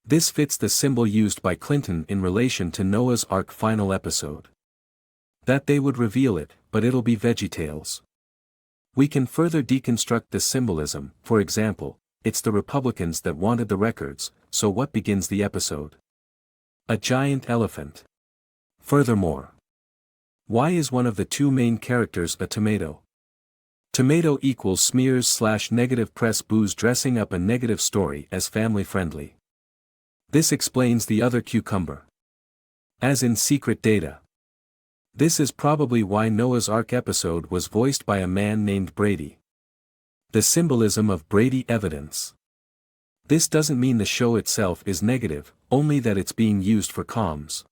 This fits the symbol used by Clinton in relation to Noah's Ark final episode. That they would reveal it, but it'll be VeggieTales. We can further deconstruct this symbolism. For example, it's the Republicans that wanted the records, so what begins the episode? A giant elephant. Furthermore, why is one of the two main characters a tomato? Tomato equals smears/negative press booze dressing up a negative story as family-friendly. This explains the other cucumber. As in Secret Data. This is probably why Noah's Ark episode was voiced by a man named Brady. The symbolism of Brady evidence. This doesn't mean the show itself is negative, only that it's being used for comms.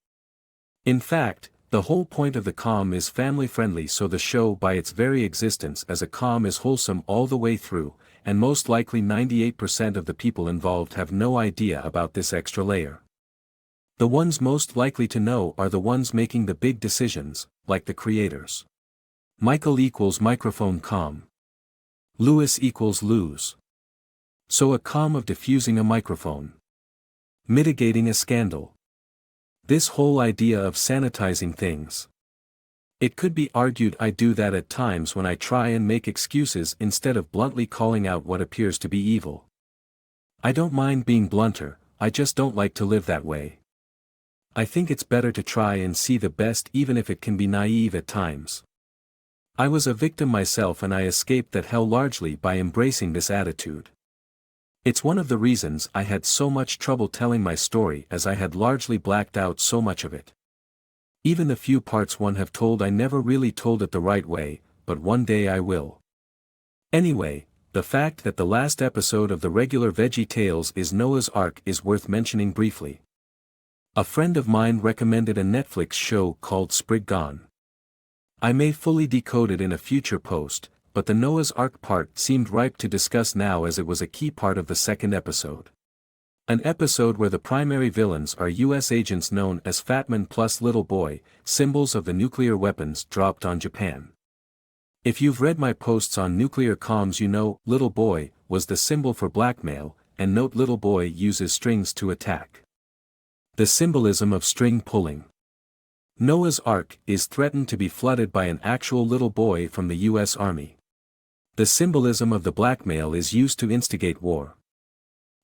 In fact, the whole point of the comm is family-friendly, so the show by its very existence as a comm is wholesome all the way through, and most likely 98% of the people involved have no idea about this extra layer. The ones most likely to know are the ones making the big decisions, like the creators. Michael equals microphone comm. Lewis equals lose. So a comm of diffusing a microphone. Mitigating a scandal. This whole idea of sanitizing things. It could be argued I do that at times when I try and make excuses instead of bluntly calling out what appears to be evil. I don't mind being blunter, I just don't like to live that way. I think it's better to try and see the best even if it can be naive at times. I was a victim myself and I escaped that hell largely by embracing this attitude. It's one of the reasons I had so much trouble telling my story, as I had largely blacked out so much of it. Even the few parts one have told, I never really told it the right way, but one day I will. Anyway, the fact that the last episode of the regular VeggieTales is Noah's Ark is worth mentioning briefly. A friend of mine recommended a Netflix show called Sprig Gone. I may fully decode it in a future post, but the Noah's Ark part seemed ripe to discuss now as it was a key part of the second episode. An episode where the primary villains are US agents known as Fatman plus Little Boy, symbols of the nuclear weapons dropped on Japan. If you've read my posts on nuclear comms, you know Little Boy was the symbol for blackmail, and note Little Boy uses strings to attack. The symbolism of string pulling. Noah's Ark is threatened to be flooded by an actual little boy from the US Army. The symbolism of the blackmail is used to instigate war.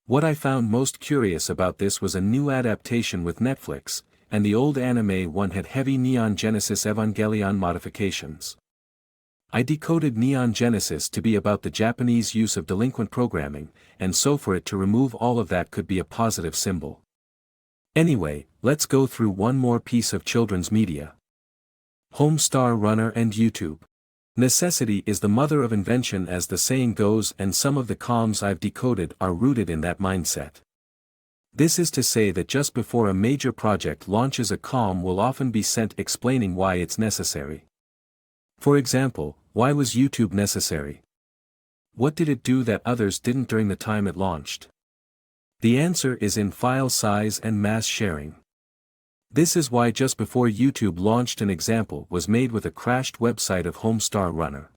What I found most curious about this was a new adaptation with Netflix, and the old anime one had heavy Neon Genesis Evangelion modifications. I decoded Neon Genesis to be about the Japanese use of delinquent programming, and so for it to remove all of that could be a positive symbol. Anyway, let's go through one more piece of children's media. Homestar Runner and YouTube. Necessity is the mother of invention, as the saying goes, and some of the comms I've decoded are rooted in that mindset. This is to say that just before a major project launches, a comm will often be sent explaining why it's necessary. For example, why was YouTube necessary? What did it do that others didn't during the time it launched? The answer is in file size and mass sharing. This is why just before YouTube launched, an example was made with a crashed website of Homestar Runner.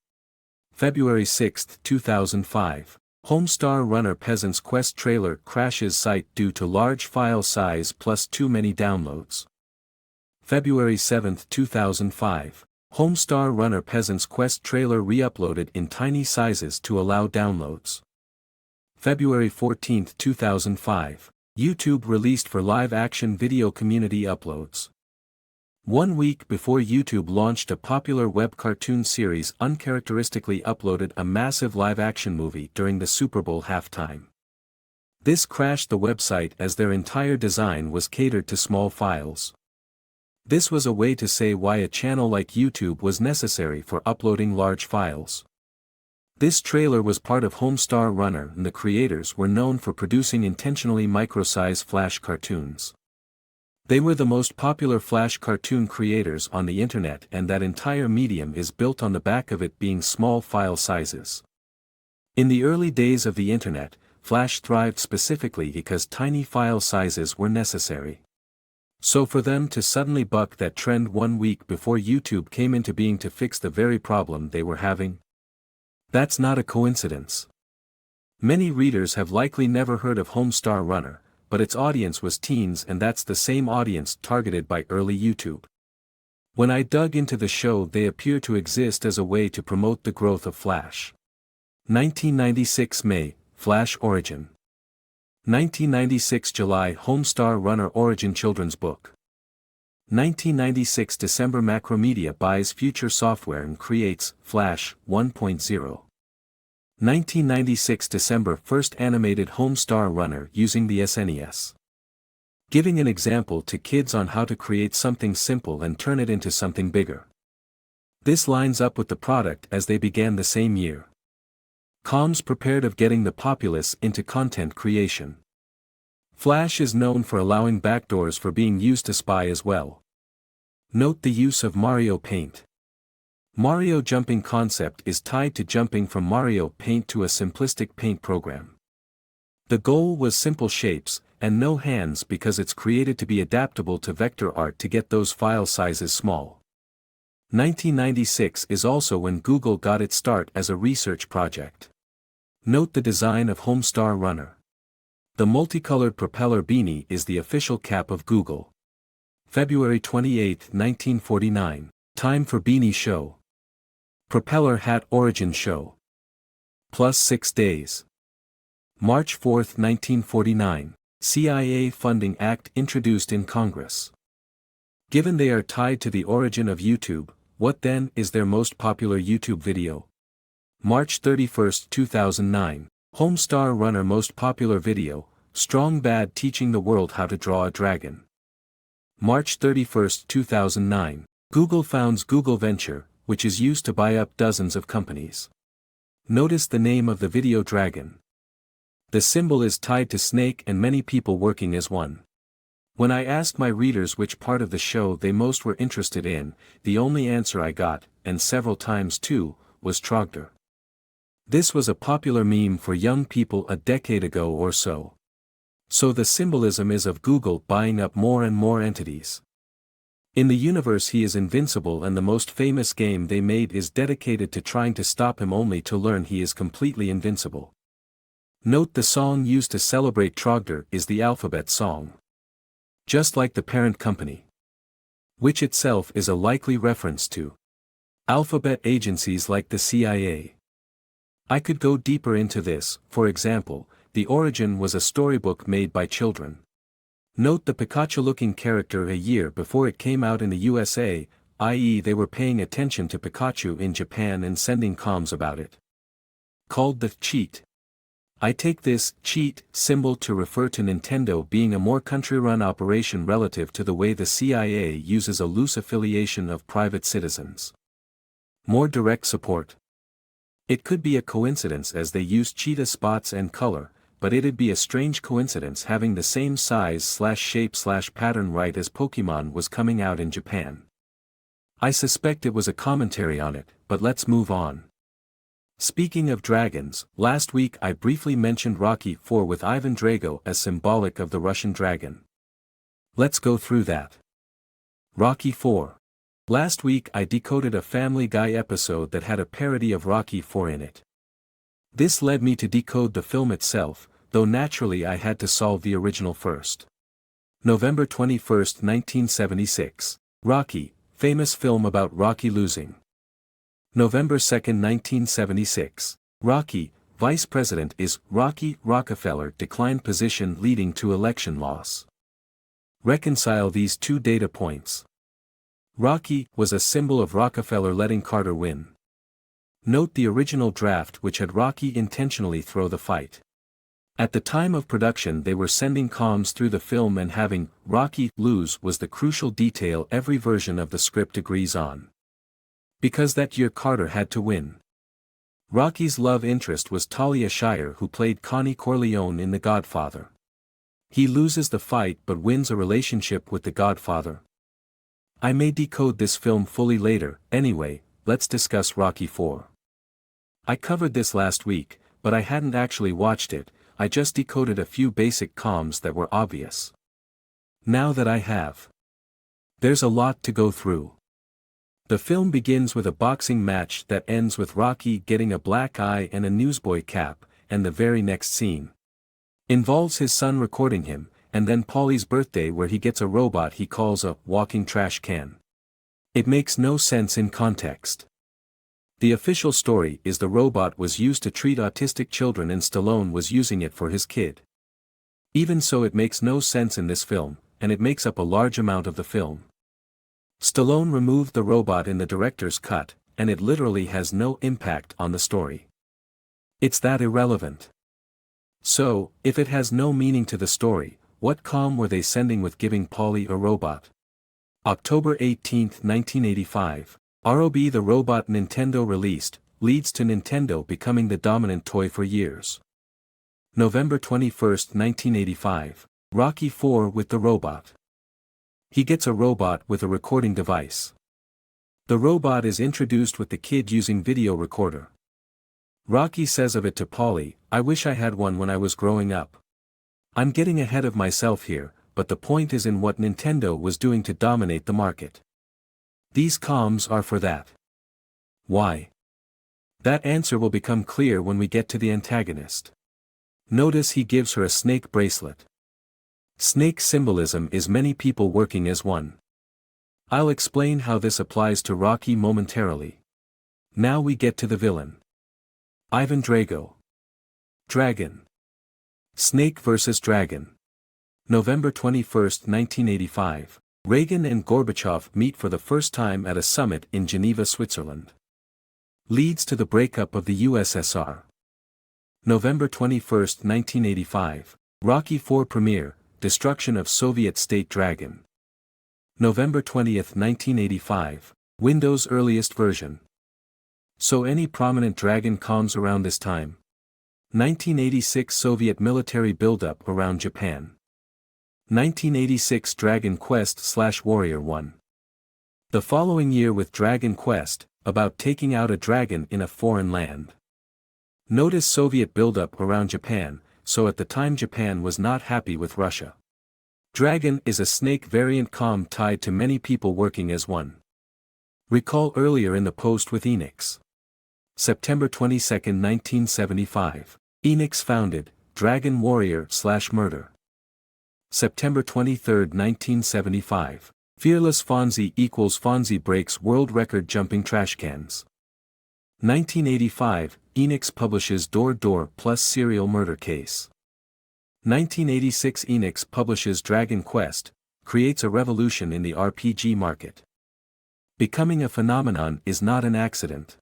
February 6, 2005. Homestar Runner Peasant's Quest trailer crashes site due to large file size plus too many downloads. February 7, 2005. Homestar Runner Peasant's Quest trailer re-uploaded in tiny sizes to allow downloads. February 14, 2005. YouTube released for live-action video community uploads. 1 week before YouTube launched, a popular web cartoon series uncharacteristically uploaded a massive live-action movie during the Super Bowl halftime. This crashed the website as their entire design was catered to small files. This was a way to say why a channel like YouTube was necessary for uploading large files. This trailer was part of Homestar Runner, and the creators were known for producing intentionally micro-size Flash cartoons. They were the most popular Flash cartoon creators on the internet, and that entire medium is built on the back of it being small file sizes. In the early days of the internet, Flash thrived specifically because tiny file sizes were necessary. So for them to suddenly buck that trend 1 week before YouTube came into being to fix the very problem they were having, that's not a coincidence. Many readers have likely never heard of Homestar Runner, but its audience was teens, and that's the same audience targeted by early YouTube. When I dug into the show, they appear to exist as a way to promote the growth of Flash. 1996 May, Flash Origin. 1996 July, Homestar Runner Origin Children's Book. 1996 December, Macromedia buys Future Software and creates Flash 1.0. 1996 December, first animated Homestar Runner using the SNES. Giving an example to kids on how to create something simple and turn it into something bigger. This lines up with the product as they began the same year. Comms prepared of getting the populace into content creation. Flash is known for allowing backdoors for being used to spy as well. Note the use of Mario Paint. Mario jumping concept is tied to jumping from Mario Paint to a simplistic paint program. The goal was simple shapes, and no hands, because it's created to be adaptable to vector art to get those file sizes small. 1996 is also when Google got its start as a research project. Note the design of Homestar Runner. The multicolored propeller beanie is the official cap of Google. February 28, 1949, Time for Beanie Show. Propeller Hat Origin Show. Plus 6 days. March 4, 1949, CIA Funding Act introduced in Congress. Given they are tied to the origin of YouTube, what then is their most popular YouTube video? March 31, 2009, Homestar Runner most popular video, Strong Bad teaching the world how to draw a dragon. March 31, 2009, Google founds Google Venture, which is used to buy up dozens of companies. Notice the name of the video dragon. The symbol is tied to snake and many people working as one. When I asked my readers which part of the show they most were interested in, the only answer I got, and several times too, was Trogdor. This was a popular meme for young people a decade ago or so. So the symbolism is of Google buying up more and more entities. In the universe he is invincible, and the most famous game they made is dedicated to trying to stop him, only to learn he is completely invincible. Note the song used to celebrate Trogdor is the Alphabet song. Just like the parent company. Which itself is a likely reference to Alphabet agencies like the CIA. I could go deeper into this. For example, The Origin was a storybook made by children. Note the Pikachu-looking character a year before it came out in the USA, i.e. they were paying attention to Pikachu in Japan and sending comms about it. Called the cheat. I take this cheat symbol to refer to Nintendo being a more country-run operation relative to the way the CIA uses a loose affiliation of private citizens. More direct support. It could be a coincidence as they use cheetah spots and color, but it'd be a strange coincidence having the same size/shape/pattern right as Pokemon was coming out in Japan. I suspect it was a commentary on it, but let's move on. Speaking of dragons, last week I briefly mentioned Rocky IV with Ivan Drago as symbolic of the Russian dragon. Let's go through that. Rocky IV. Last week I decoded a Family Guy episode that had a parody of Rocky IV in it. This led me to decode the film itself, though naturally I had to solve the original first. November 21, 1976. Rocky, famous film about Rocky losing. November 2, 1976. Rocky, Vice President is Rocky Rockefeller declined position leading to election loss. Reconcile these two data points. Rocky was a symbol of Rockefeller letting Carter win. Note the original draft which had Rocky intentionally throw the fight. At the time of production they were sending comms through the film, and having Rocky lose was the crucial detail every version of the script agrees on. Because that year Carter had to win. Rocky's love interest was Talia Shire, who played Connie Corleone in The Godfather. He loses the fight but wins a relationship with the Godfather. I may decode this film fully later. Anyway, let's discuss Rocky IV. I covered this last week, but I hadn't actually watched it, I just decoded a few basic comms that were obvious. Now that I have, there's a lot to go through. The film begins with a boxing match that ends with Rocky getting a black eye and a newsboy cap, and the very next scene involves his son recording him, and then Paulie's birthday where he gets a robot he calls a walking trash can. It makes no sense in context. The official story is the robot was used to treat autistic children and Stallone was using it for his kid. Even so, it makes no sense in this film, and it makes up a large amount of the film. Stallone removed the robot in the director's cut, and it literally has no impact on the story. It's that irrelevant. So, if it has no meaning to the story, what comm were they sending with giving Paulie a robot? October 18, 1985. ROB The robot Nintendo released, leads to Nintendo becoming the dominant toy for years. November 21, 1985. Rocky IV with the robot. He gets a robot with a recording device. The robot is introduced with the kid using video recorder. Rocky says of it to Paulie, "I wish I had one when I was growing up." I'm getting ahead of myself here, but the point is in what Nintendo was doing to dominate the market. These comms are for that. Why? That answer will become clear when we get to the antagonist. Notice he gives her a snake bracelet. Snake symbolism is many people working as one. I'll explain how this applies to Rocky momentarily. Now we get to the villain. Ivan Drago. Dragon. Snake vs. Dragon. November 21, 1985. Reagan and Gorbachev meet for the first time at a summit in Geneva, Switzerland. Leads to the breakup of the USSR. November 21, 1985. Rocky IV premiere, destruction of Soviet state dragon. November 20, 1985. Windows earliest version. So any prominent dragon comms around this time? 1986 Soviet military buildup around Japan. 1986 Dragon Quest / Warrior 1. The following year with Dragon Quest, about taking out a dragon in a foreign land. Notice Soviet buildup around Japan, so at the time Japan was not happy with Russia. Dragon is a snake variant com tied to many people working as one. Recall earlier in the post with Enix. September 22, 1975. Enix founded, Dragon Warrior / Murder. September 23, 1975. Fearless Fonzie equals Fonzie breaks world record jumping trash cans. 1985, Enix publishes Door Door plus serial murder case. 1986 Enix publishes Dragon Quest, creates a revolution in the RPG market. Becoming a phenomenon is not an accident.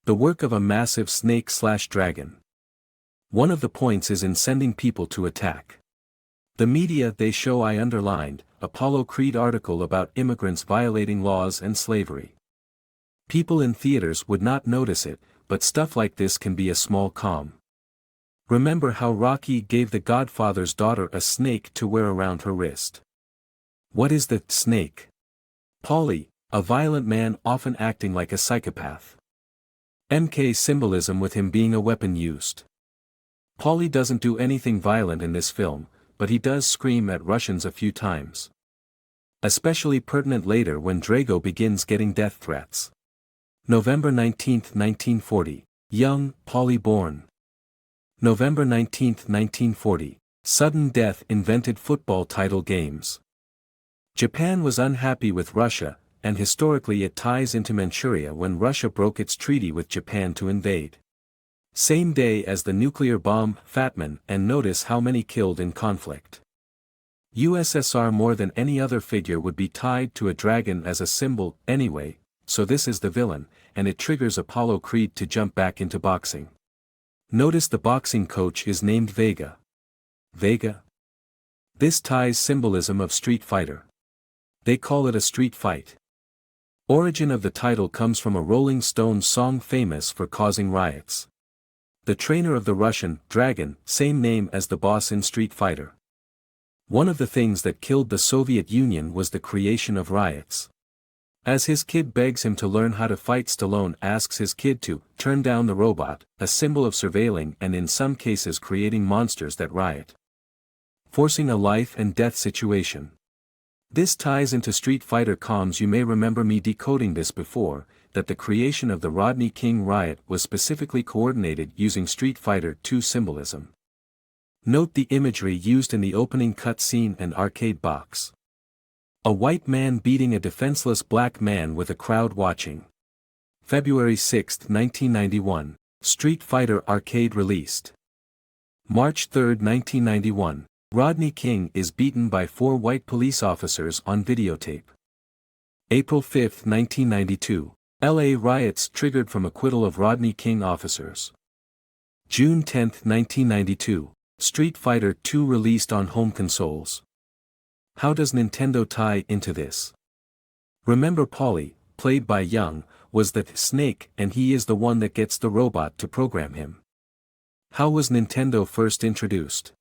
The work of a massive snake/dragon. One of the points is in sending people to attack. The media they show I underlined, Apollo Creed article about immigrants violating laws and slavery. People in theaters would not notice it, but stuff like this can be a small calm. Remember how Rocky gave the Godfather's daughter a snake to wear around her wrist. What is the snake? Paulie, a violent man often acting like a psychopath. MK symbolism with him being a weapon used. Paulie doesn't do anything violent in this film, but he does scream at Russians a few times. Especially pertinent later when Drago begins getting death threats. November 19, 1940, young, Paulie born. November 19, 1940, sudden death invented football title games. Japan was unhappy with Russia, and historically it ties into Manchuria when Russia broke its treaty with Japan to invade. Same day as the nuclear bomb, Fatman, and notice how many killed in conflict. USSR more than any other figure would be tied to a dragon as a symbol, anyway, so this is the villain, and it triggers Apollo Creed to jump back into boxing. Notice the boxing coach is named Vega. Vega? This ties symbolism of Street Fighter. They call it a street fight. Origin of the title comes from a Rolling Stones song famous for causing riots. The trainer of the Russian, Dragon, same name as the boss in Street Fighter. One of the things that killed the Soviet Union was the creation of riots. As his kid begs him to learn how to fight, Stallone asks his kid to turn down the robot, a symbol of surveilling and in some cases creating monsters that riot. Forcing a life and death situation. This ties into Street Fighter comms. You may remember me decoding this before, that the creation of the Rodney King riot was specifically coordinated using Street Fighter II symbolism. Note the imagery used in the opening cutscene and arcade box. A white man beating a defenseless black man with a crowd watching. February 6, 1991, Street Fighter Arcade released. March 3, 1991, Rodney King is beaten by 4 white police officers on videotape. April 5, 1992, LA riots triggered from acquittal of Rodney King officers. June 10, 1992, Street Fighter II released on home consoles. How does Nintendo tie into this? Remember Paulie, played by Young, was the snake and he is the one that gets the robot to program him. How was Nintendo first introduced?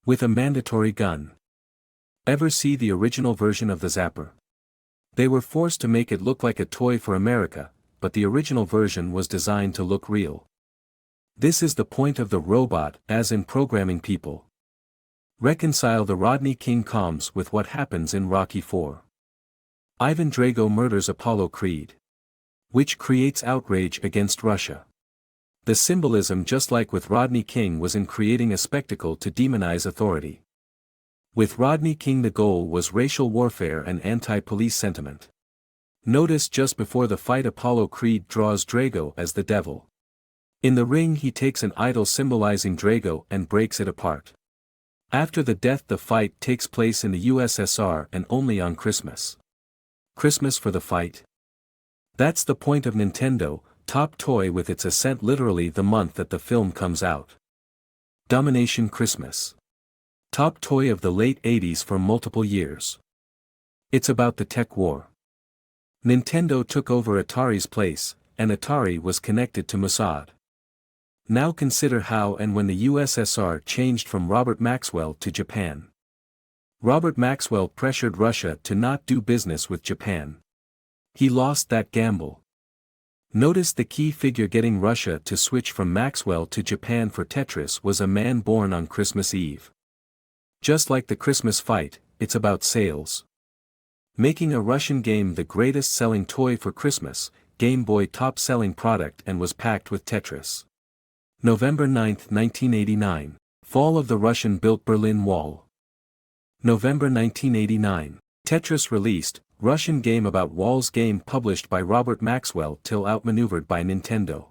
With a mandatory gun. Ever see the original version of the Zapper? They were forced to make it look like a toy for America, but the original version was designed to look real. This is the point of the robot as in programming people. Reconcile the Rodney King comms with what happens in Rocky IV. Ivan Drago murders Apollo Creed. Which creates outrage against Russia. The symbolism, just like with Rodney King, was in creating a spectacle to demonize authority. With Rodney King the goal was racial warfare and anti-police sentiment. Notice just before the fight Apollo Creed draws Drago as the devil. In the ring he takes an idol symbolizing Drago and breaks it apart. After the death the fight takes place in the USSR and only on Christmas. Christmas for the fight? That's the point of Nintendo, top toy with its ascent literally the month that the film comes out. Domination Christmas. Top toy of the late 80s for multiple years. It's about the tech war. Nintendo took over Atari's place, and Atari was connected to Mossad. Now consider how and when the USSR changed from Robert Maxwell to Japan. Robert Maxwell pressured Russia to not do business with Japan. He lost that gamble. Notice the key figure getting Russia to switch from Maxwell to Japan for Tetris was a man born on Christmas Eve. Just like the Christmas fight, it's about sales. Making a Russian game the greatest selling toy for Christmas, Game Boy top-selling product and was packed with Tetris. November 9, 1989. Fall of the Russian-built Berlin Wall. November 1989. Tetris released, Russian game about walls game published by Robert Maxwell till outmaneuvered by Nintendo.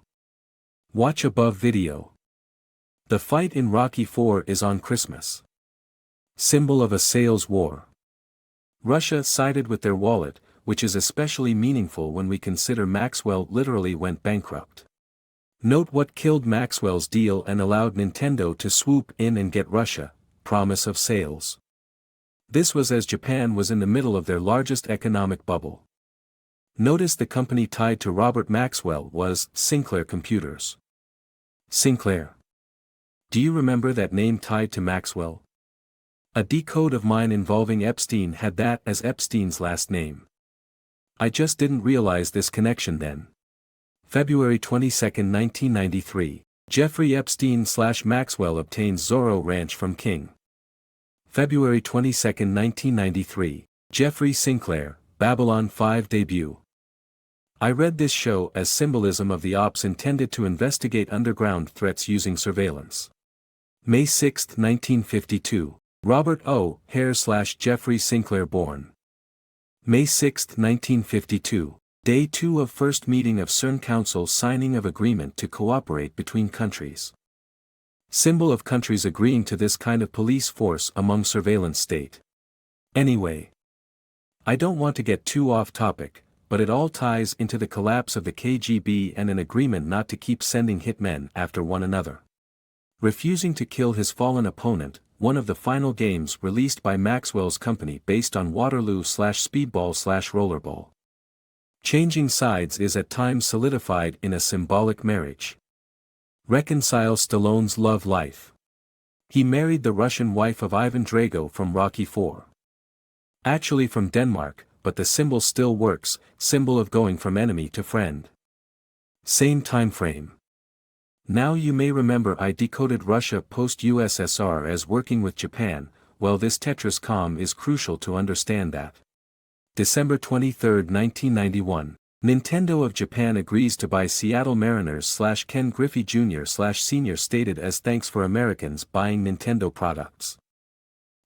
Watch above video. The fight in Rocky IV is on Christmas. Symbol of a sales war. Russia sided with their wallet, which is especially meaningful when we consider Maxwell literally went bankrupt. Note what killed Maxwell's deal and allowed Nintendo to swoop in and get Russia: promise of sales. This was as Japan was in the middle of their largest economic bubble. Notice the company tied to Robert Maxwell was Sinclair Computers. Sinclair. Do you remember that name tied to Maxwell? A decode of mine involving Epstein had that as Epstein's last name. I just didn't realize this connection then. February 22, 1993. Jeffrey Epstein/Maxwell obtains Zorro Ranch from King. February 22, 1993. Jeffrey Sinclair, Babylon 5 debut. I read this show as symbolism of the ops intended to investigate underground threats using surveillance. May 6, 1952. Robert O. Hare/Jeffrey Sinclair born. May 6, 1952. Day 2 of first meeting of CERN Council signing of agreement to cooperate between countries. Symbol of countries agreeing to this kind of police force among surveillance state. Anyway. I don't want to get too off topic, but it all ties into the collapse of the KGB and an agreement not to keep sending hitmen after one another. Refusing to kill his fallen opponent, one of the final games released by Maxwell's company based on Waterloo/Speedball/Rollerball. Changing sides is at times solidified in a symbolic marriage. Reconcile Stallone's love life. He married the Russian wife of Ivan Drago from Rocky IV. Actually from Denmark, but the symbol still works, symbol of going from enemy to friend. Same time frame. Now you may remember I decoded Russia post-USSR as working with Japan. Well, this Tetris com is crucial to understand that. December 23, 1991. Nintendo of Japan agrees to buy Seattle Mariners/Ken Griffey Jr./Sr. stated as thanks for Americans buying Nintendo products.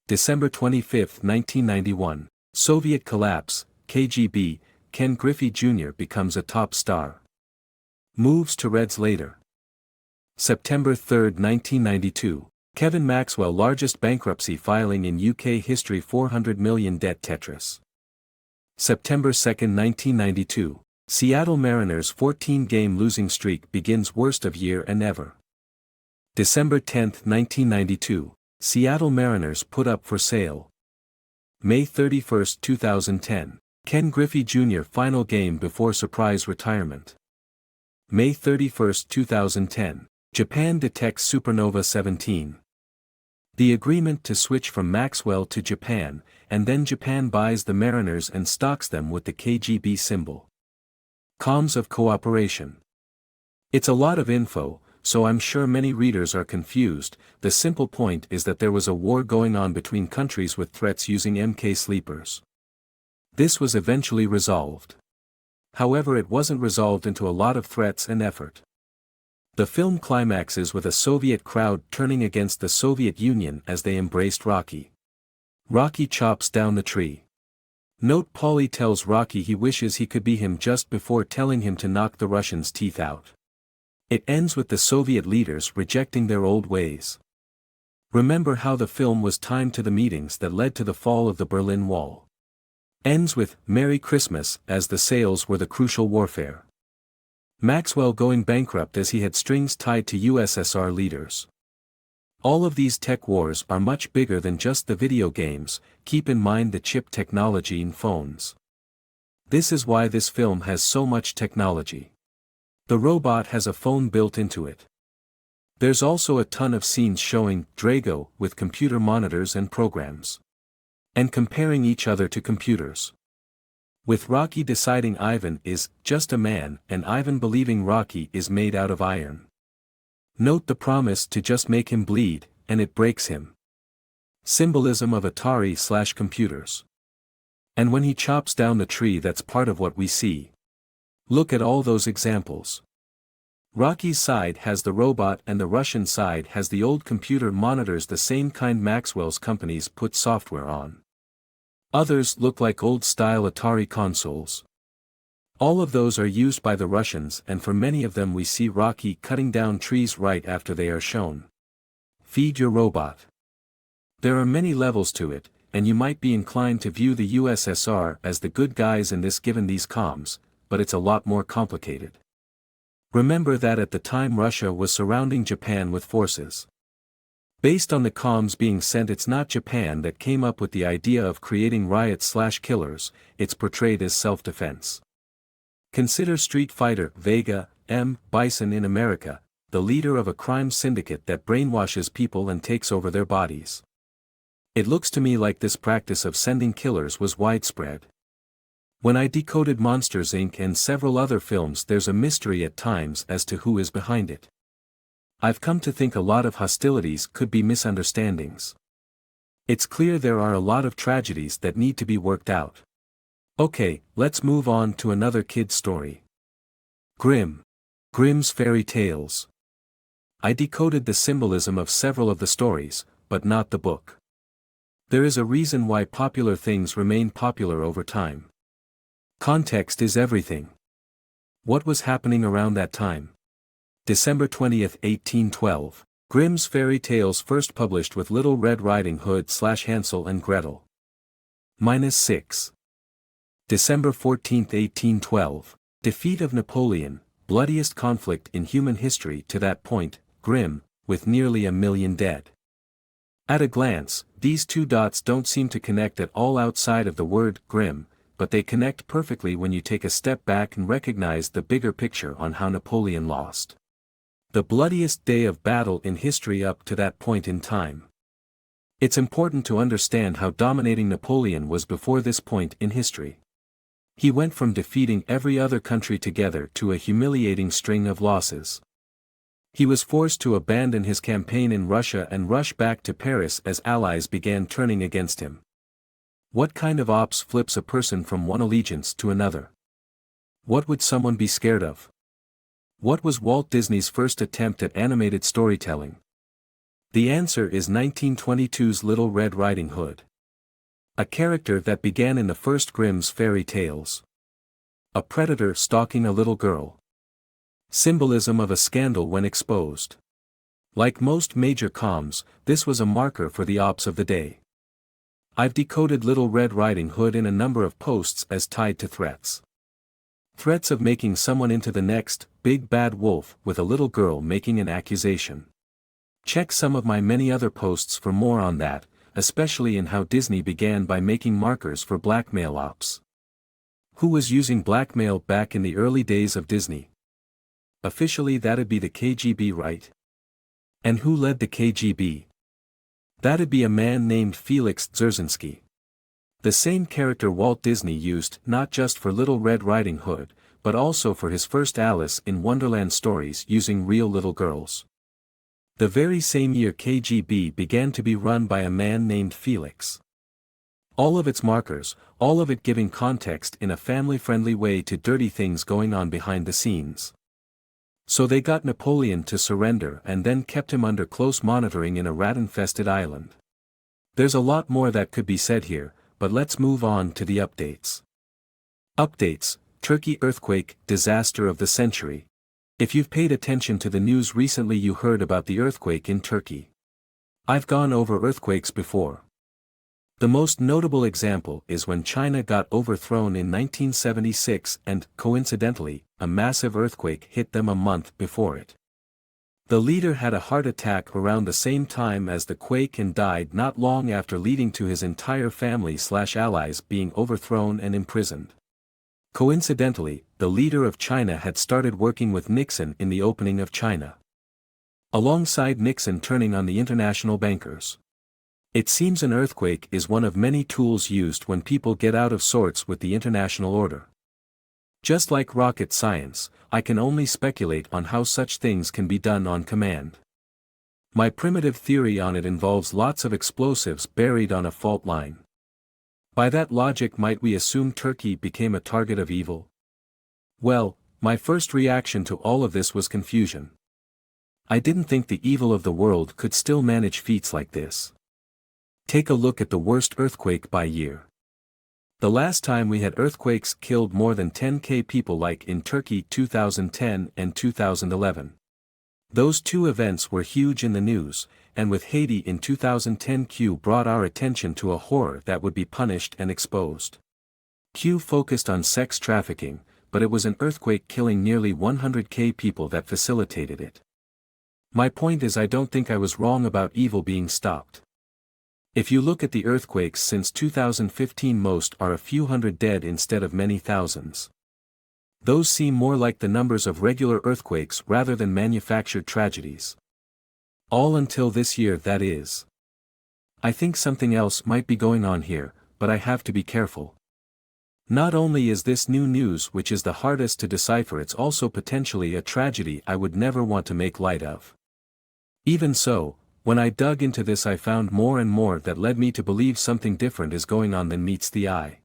December 25, 1991. Soviet collapse, KGB, Ken Griffey Jr. becomes a top star. Moves to Reds later. September 3, 1992. Kevin Maxwell largest bankruptcy filing in UK history, 400 million debt Tetris. September 2, 1992. Seattle Mariners 14-game losing streak begins worst of year and ever. December 10, 1992. Seattle Mariners put up for sale. May 31, 2010. Ken Griffey Jr. final game before surprise retirement. May 31, 2010. Japan detects supernova 17. The agreement to switch from Maxwell to Japan, and then Japan buys the Mariners and stocks them with the KGB symbol. Comms of cooperation. It's a lot of info, so I'm sure many readers are confused. The simple point is that there was a war going on between countries with threats using MK sleepers. This was eventually resolved. However, it wasn't resolved into a lot of threats and effort. The film climaxes with a Soviet crowd turning against the Soviet Union as they embraced Rocky. Rocky chops down the tree. Note Paulie tells Rocky he wishes he could be him just before telling him to knock the Russians' teeth out. It ends with the Soviet leaders rejecting their old ways. Remember how the film was timed to the meetings that led to the fall of the Berlin Wall. Ends with Merry Christmas as the sales were the crucial warfare. Maxwell going bankrupt as he had strings tied to USSR leaders. All of these tech wars are much bigger than just the video games. Keep in mind the chip technology in phones. This is why this film has so much technology. The robot has a phone built into it. There's also a ton of scenes showing Drago with computer monitors and programs. and comparing each other to computers. With Rocky deciding Ivan is just a man and Ivan believing Rocky is made out of iron. Note the promise to just make him bleed, and it breaks him. Symbolism of Atari/computers. And when he chops down the tree, that's part of what we see. Look at all those examples. Rocky's side has the robot and the Russian side has the old computer monitors, the same kind Maxwell's companies put software on. Others look like old-style Atari consoles. All of those are used by the Russians, and for many of them we see Rocky cutting down trees right after they are shown. Feed your robot. There are many levels to it, and you might be inclined to view the USSR as the good guys in this given these comms, but it's a lot more complicated. Remember that at the time Russia was surrounding Japan with forces. Based on the comms being sent, it's not Japan that came up with the idea of creating riots/killers, it's portrayed as self-defense. Consider Street Fighter Vega M. Bison in America, the leader of a crime syndicate that brainwashes people and takes over their bodies. It looks to me like this practice of sending killers was widespread. When I decoded Monsters Inc. and several other films, there's a mystery at times as to who is behind it. I've come to think a lot of hostilities could be misunderstandings. It's clear there are a lot of tragedies that need to be worked out. Okay, let's move on to another kid's story. Grimm. Grimm's Fairy Tales. I decoded the symbolism of several of the stories, but not the book. There is a reason why popular things remain popular over time. Context is everything. What was happening around that time? December 20, 1812. Grimm's Fairy Tales first published with Little Red Riding Hood/Hansel and Gretel. -6. December 14, 1812. Defeat of Napoleon, bloodiest conflict in human history to that point, Grimm, with nearly 1 million dead. At a glance, these two dots don't seem to connect at all outside of the word Grimm, but they connect perfectly when you take a step back and recognize the bigger picture on how Napoleon lost. The bloodiest day of battle in history up to that point in time. It's important to understand how dominating Napoleon was before this point in history. He went from defeating every other country together to a humiliating string of losses. He was forced to abandon his campaign in Russia and rush back to Paris as allies began turning against him. What kind of ops flips a person from one allegiance to another? What would someone be scared of? What was Walt Disney's first attempt at animated storytelling? The answer is 1922's Little Red Riding Hood. A character that began in the first Grimm's Fairy Tales. A predator stalking a little girl. Symbolism of a scandal when exposed. Like most major comms, this was a marker for the ops of the day. I've decoded Little Red Riding Hood in a number of posts as tied to threats. Threats of making someone into the next big bad wolf, with a little girl making an accusation. Check some of my many other posts for more on that, especially in how Disney began by making markers for blackmail ops. Who was using blackmail back in the early days of Disney? Officially that'd be the KGB, right? And who led the KGB? That'd be a man named Felix Dzerzhinsky. The same character Walt Disney used not just for Little Red Riding Hood, but also for his first Alice in Wonderland stories using real little girls. The very same year KGB began to be run by a man named Felix. All of its markers, all of it giving context in a family-friendly way to dirty things going on behind the scenes. So they got Napoleon to surrender and then kept him under close monitoring in a rat-infested island. There's a lot more that could be said here, but let's move on to the updates. Updates: Turkey earthquake, disaster of the century. If you've paid attention to the news recently, you heard about the earthquake in Turkey. I've gone over earthquakes before. The most notable example is when China got overthrown in 1976 and, coincidentally, a massive earthquake hit them a month before it. The leader had a heart attack around the same time as the quake and died not long after, leading to his entire family/allies being overthrown and imprisoned. Coincidentally, the leader of China had started working with Nixon in the opening of China. Alongside Nixon turning on the international bankers. It seems an earthquake is one of many tools used when people get out of sorts with the international order. Just like rocket science, I can only speculate on how such things can be done on command. My primitive theory on it involves lots of explosives buried on a fault line. By that logic, might we assume Turkey became a target of evil? Well, my first reaction to all of this was confusion. I didn't think the evil of the world could still manage feats like this. Take a look at the worst earthquake by year. The last time we had earthquakes killed more than 10,000 people, like in Turkey 2010 and 2011. Those two events were huge in the news, and with Haiti in 2010, Q brought our attention to a horror that would be punished and exposed. Q focused on sex trafficking, but it was an earthquake killing nearly 100,000 people that facilitated it. My point is, I don't think I was wrong about evil being stopped. If you look at the earthquakes since 2015, most are a few hundred dead instead of many thousands. Those seem more like the numbers of regular earthquakes rather than manufactured tragedies. All until this year, that is. I think something else might be going on here, but I have to be careful. Not only is this new news which is the hardest to decipher, it's also potentially a tragedy I would never want to make light of. Even so, when I dug into this, I found more and more that led me to believe something different is going on than meets the eye.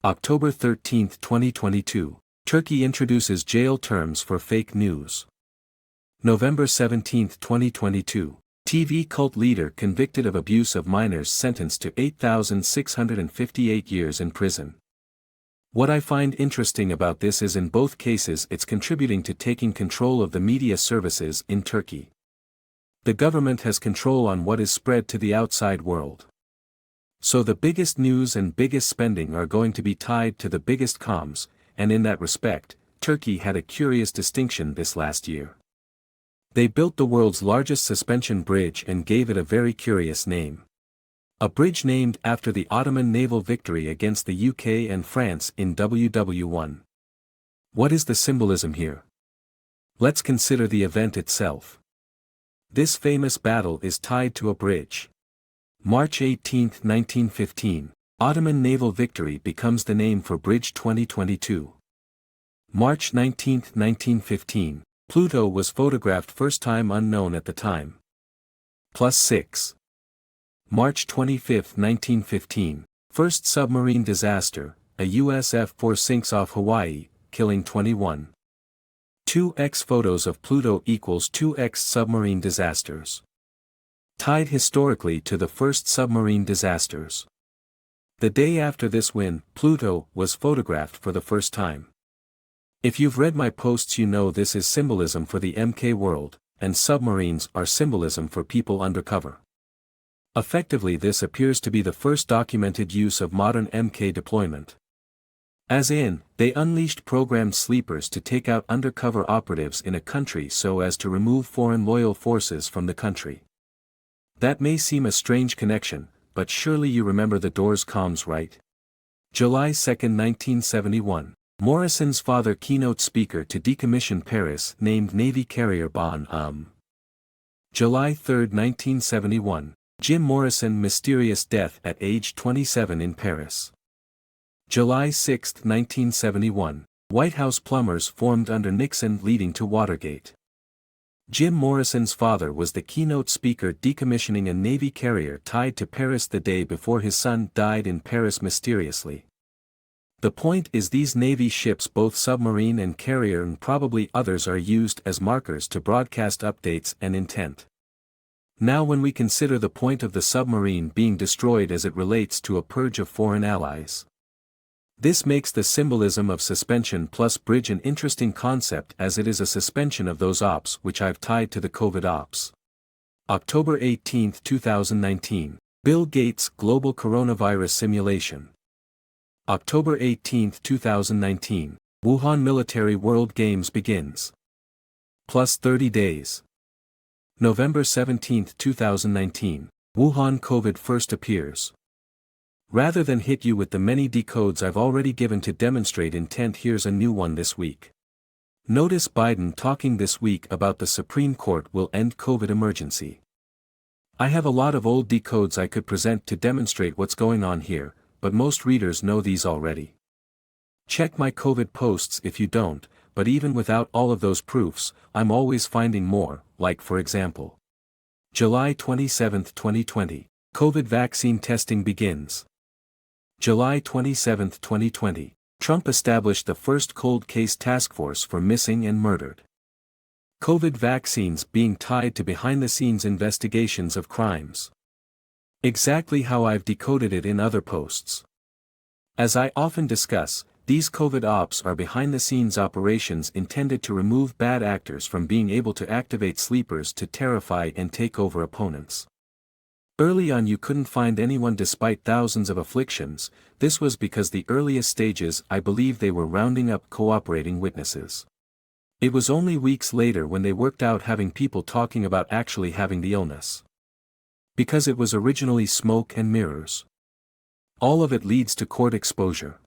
October 13, 2022. Turkey introduces jail terms for fake news. November 17, 2022. TV cult leader convicted of abuse of minors sentenced to 8,658 years in prison. What I find interesting about this is in both cases it's contributing to taking control of the media services in Turkey. The government has control on what is spread to the outside world. So the biggest news and biggest spending are going to be tied to the biggest comms, and in that respect, Turkey had a curious distinction this last year. They built the world's largest suspension bridge and gave it a very curious name. A bridge named after the Ottoman naval victory against the UK and France in WW1. What is the symbolism here? Let's consider the event itself. This famous battle is tied to a bridge. March 18, 1915, Ottoman naval victory becomes the name for Bridge 2022. March 19, 1915, Pluto was photographed first time, unknown at the time. +6. March 25, 1915, first submarine disaster, a US F-4 sinks off Hawaii, killing 21. 2x photos of Pluto equals 2x submarine disasters. Tied historically to the first submarine disasters. The day after this win, Pluto was photographed for the first time. If you've read my posts, you know this is symbolism for the MK world, and submarines are symbolism for people undercover. Effectively, this appears to be the first documented use of modern MK deployment. As in, they unleashed programmed sleepers to take out undercover operatives in a country so as to remove foreign loyal forces from the country. That may seem a strange connection, but surely you remember the Doors comms, right? July 2, 1971, Morrison's father keynote speaker to decommission Paris named Navy carrier Bon. July 3, 1971, Jim Morrison mysterious death at age 27 in Paris. July 6, 1971, White House plumbers formed under Nixon leading to Watergate. Jim Morrison's father was the keynote speaker decommissioning a Navy carrier tied to Paris the day before his son died in Paris mysteriously. The point is, these Navy ships, both submarine and carrier and probably others, are used as markers to broadcast updates and intent. Now when we consider the point of the submarine being destroyed as it relates to a purge of foreign allies. This makes the symbolism of suspension plus bridge an interesting concept, as it is a suspension of those ops which I've tied to the COVID ops. October 18, 2019, Bill Gates Global Coronavirus Simulation. October 18, 2019, Wuhan Military World Games begins. Plus 30 days. November 17, 2019, Wuhan COVID first appears. Rather than hit you with the many decodes I've already given to demonstrate intent, here's a new one this week. Notice Biden talking this week about the Supreme Court will end COVID emergency. I have a lot of old decodes I could present to demonstrate what's going on here, but most readers know these already. Check my COVID posts if you don't, but even without all of those proofs, I'm always finding more, like for example. July 27, 2020, COVID vaccine testing begins. July 27, 2020, Trump established the first cold case task force for missing and murdered. COVID vaccines being tied to behind-the-scenes investigations of crimes. Exactly how I've decoded it in other posts. As I often discuss, these COVID ops are behind-the-scenes operations intended to remove bad actors from being able to activate sleepers to terrify and take over opponents. Early on you couldn't find anyone despite thousands of afflictions. This was because the earliest stages I believe they were rounding up cooperating witnesses. It was only weeks later when they worked out having people talking about actually having the illness. Because it was originally smoke and mirrors. All of it leads to court exposure.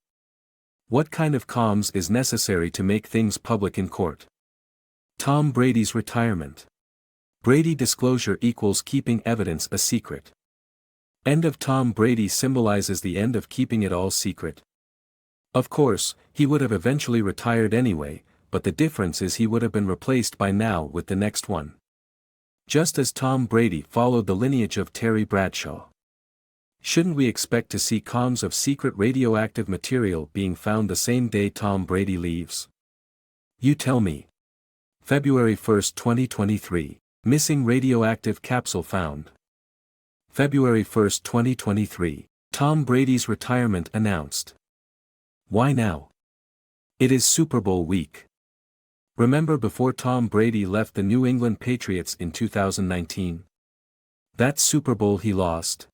What kind of comms is necessary to make things public in court? Tom Brady's retirement. Brady disclosure equals keeping evidence a secret. End of Tom Brady symbolizes the end of keeping it all secret. Of course, he would have eventually retired anyway, but the difference is he would have been replaced by now with the next one. Just as Tom Brady followed the lineage of Terry Bradshaw. Shouldn't we expect to see comms of secret radioactive material being found the same day Tom Brady leaves? You tell me. February 1, 2023, missing radioactive capsule found. February 1, 2023, Tom Brady's retirement announced. Why now? It is Super Bowl week. Remember before Tom Brady left the New England Patriots in 2019? That Super Bowl he lost.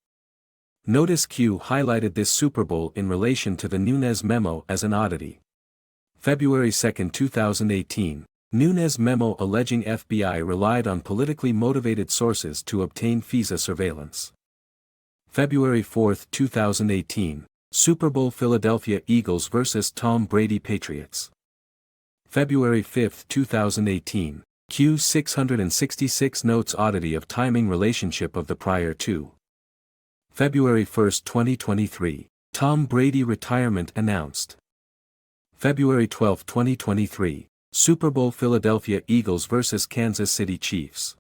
Notice Q highlighted this Super Bowl in relation to the Nunes memo as an oddity. February 2, 2018, Nunes memo alleging FBI relied on politically motivated sources to obtain FISA surveillance. February 4, 2018, Super Bowl Philadelphia Eagles vs. Tom Brady Patriots. February 5, 2018, Q 666 notes oddity of timing relationship of the prior two. February 1, 2023, Tom Brady retirement announced. February 12, 2023, Super Bowl Philadelphia Eagles vs. Kansas City Chiefs.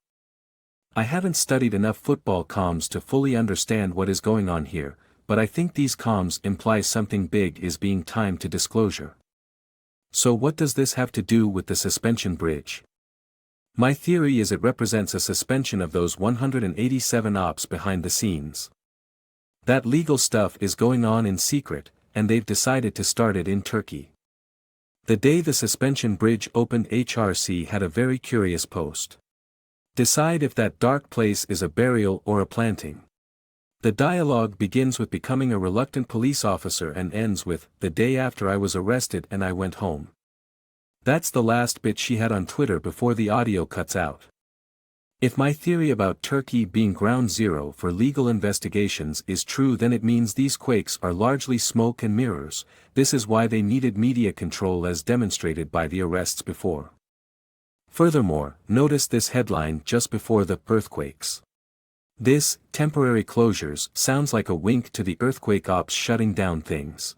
I haven't studied enough football comms to fully understand what is going on here, but I think these comms imply something big is being timed to disclosure. So what does this have to do with the suspension bridge? My theory is it represents a suspension of those 187 ops behind the scenes. That legal stuff is going on in secret, and they've decided to start it in Turkey. The day the suspension bridge opened, HRC had a very curious post. Decide if that dark place is a burial or a planting. The dialogue begins with becoming a reluctant police officer and ends with, the day after I was arrested and I went home. That's the last bit she had on Twitter before the audio cuts out. If my theory about Turkey being ground zero for legal investigations is true, then it means these quakes are largely smoke and mirrors. This is why they needed media control as demonstrated by the arrests before. Furthermore, notice this headline just before the earthquakes. This, temporary closures, sounds like a wink to the earthquake ops shutting down things.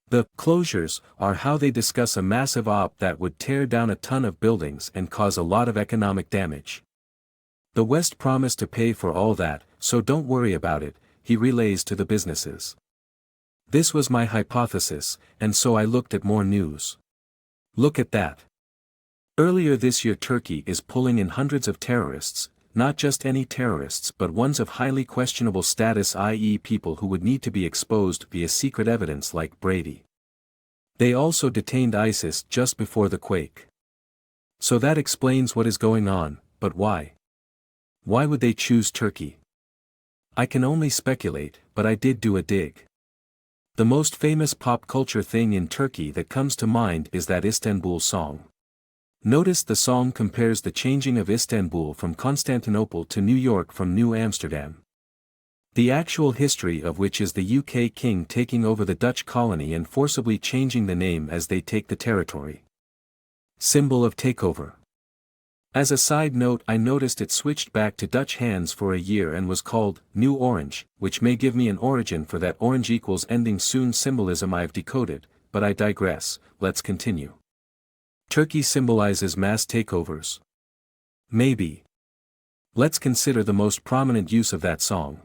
The closures are how they discuss a massive op that would tear down a ton of buildings and cause a lot of economic damage. The West promised to pay for all that, so don't worry about it, he relays to the businesses. This was my hypothesis, and so I looked at more news. Look at that. Earlier this year Turkey is pulling in hundreds of terrorists, not just any terrorists but ones of highly questionable status, i.e. people who would need to be exposed via secret evidence like Brady. They also detained ISIS just before the quake. So that explains what is going on, but why? Why would they choose Turkey? I can only speculate, but I did do a dig. The most famous pop culture thing in Turkey that comes to mind is that Istanbul song. Notice the song compares the changing of Istanbul from Constantinople to New York from New Amsterdam. The actual history of which is the UK king taking over the Dutch colony and forcibly changing the name as they take the territory. Symbol of takeover. As a side note, I noticed it switched back to Dutch hands for a year and was called New Orange, which may give me an origin for that orange equals ending soon symbolism I've decoded, but I digress. Let's continue. Turkey symbolizes mass takeovers. Maybe. Let's consider the most prominent use of that song.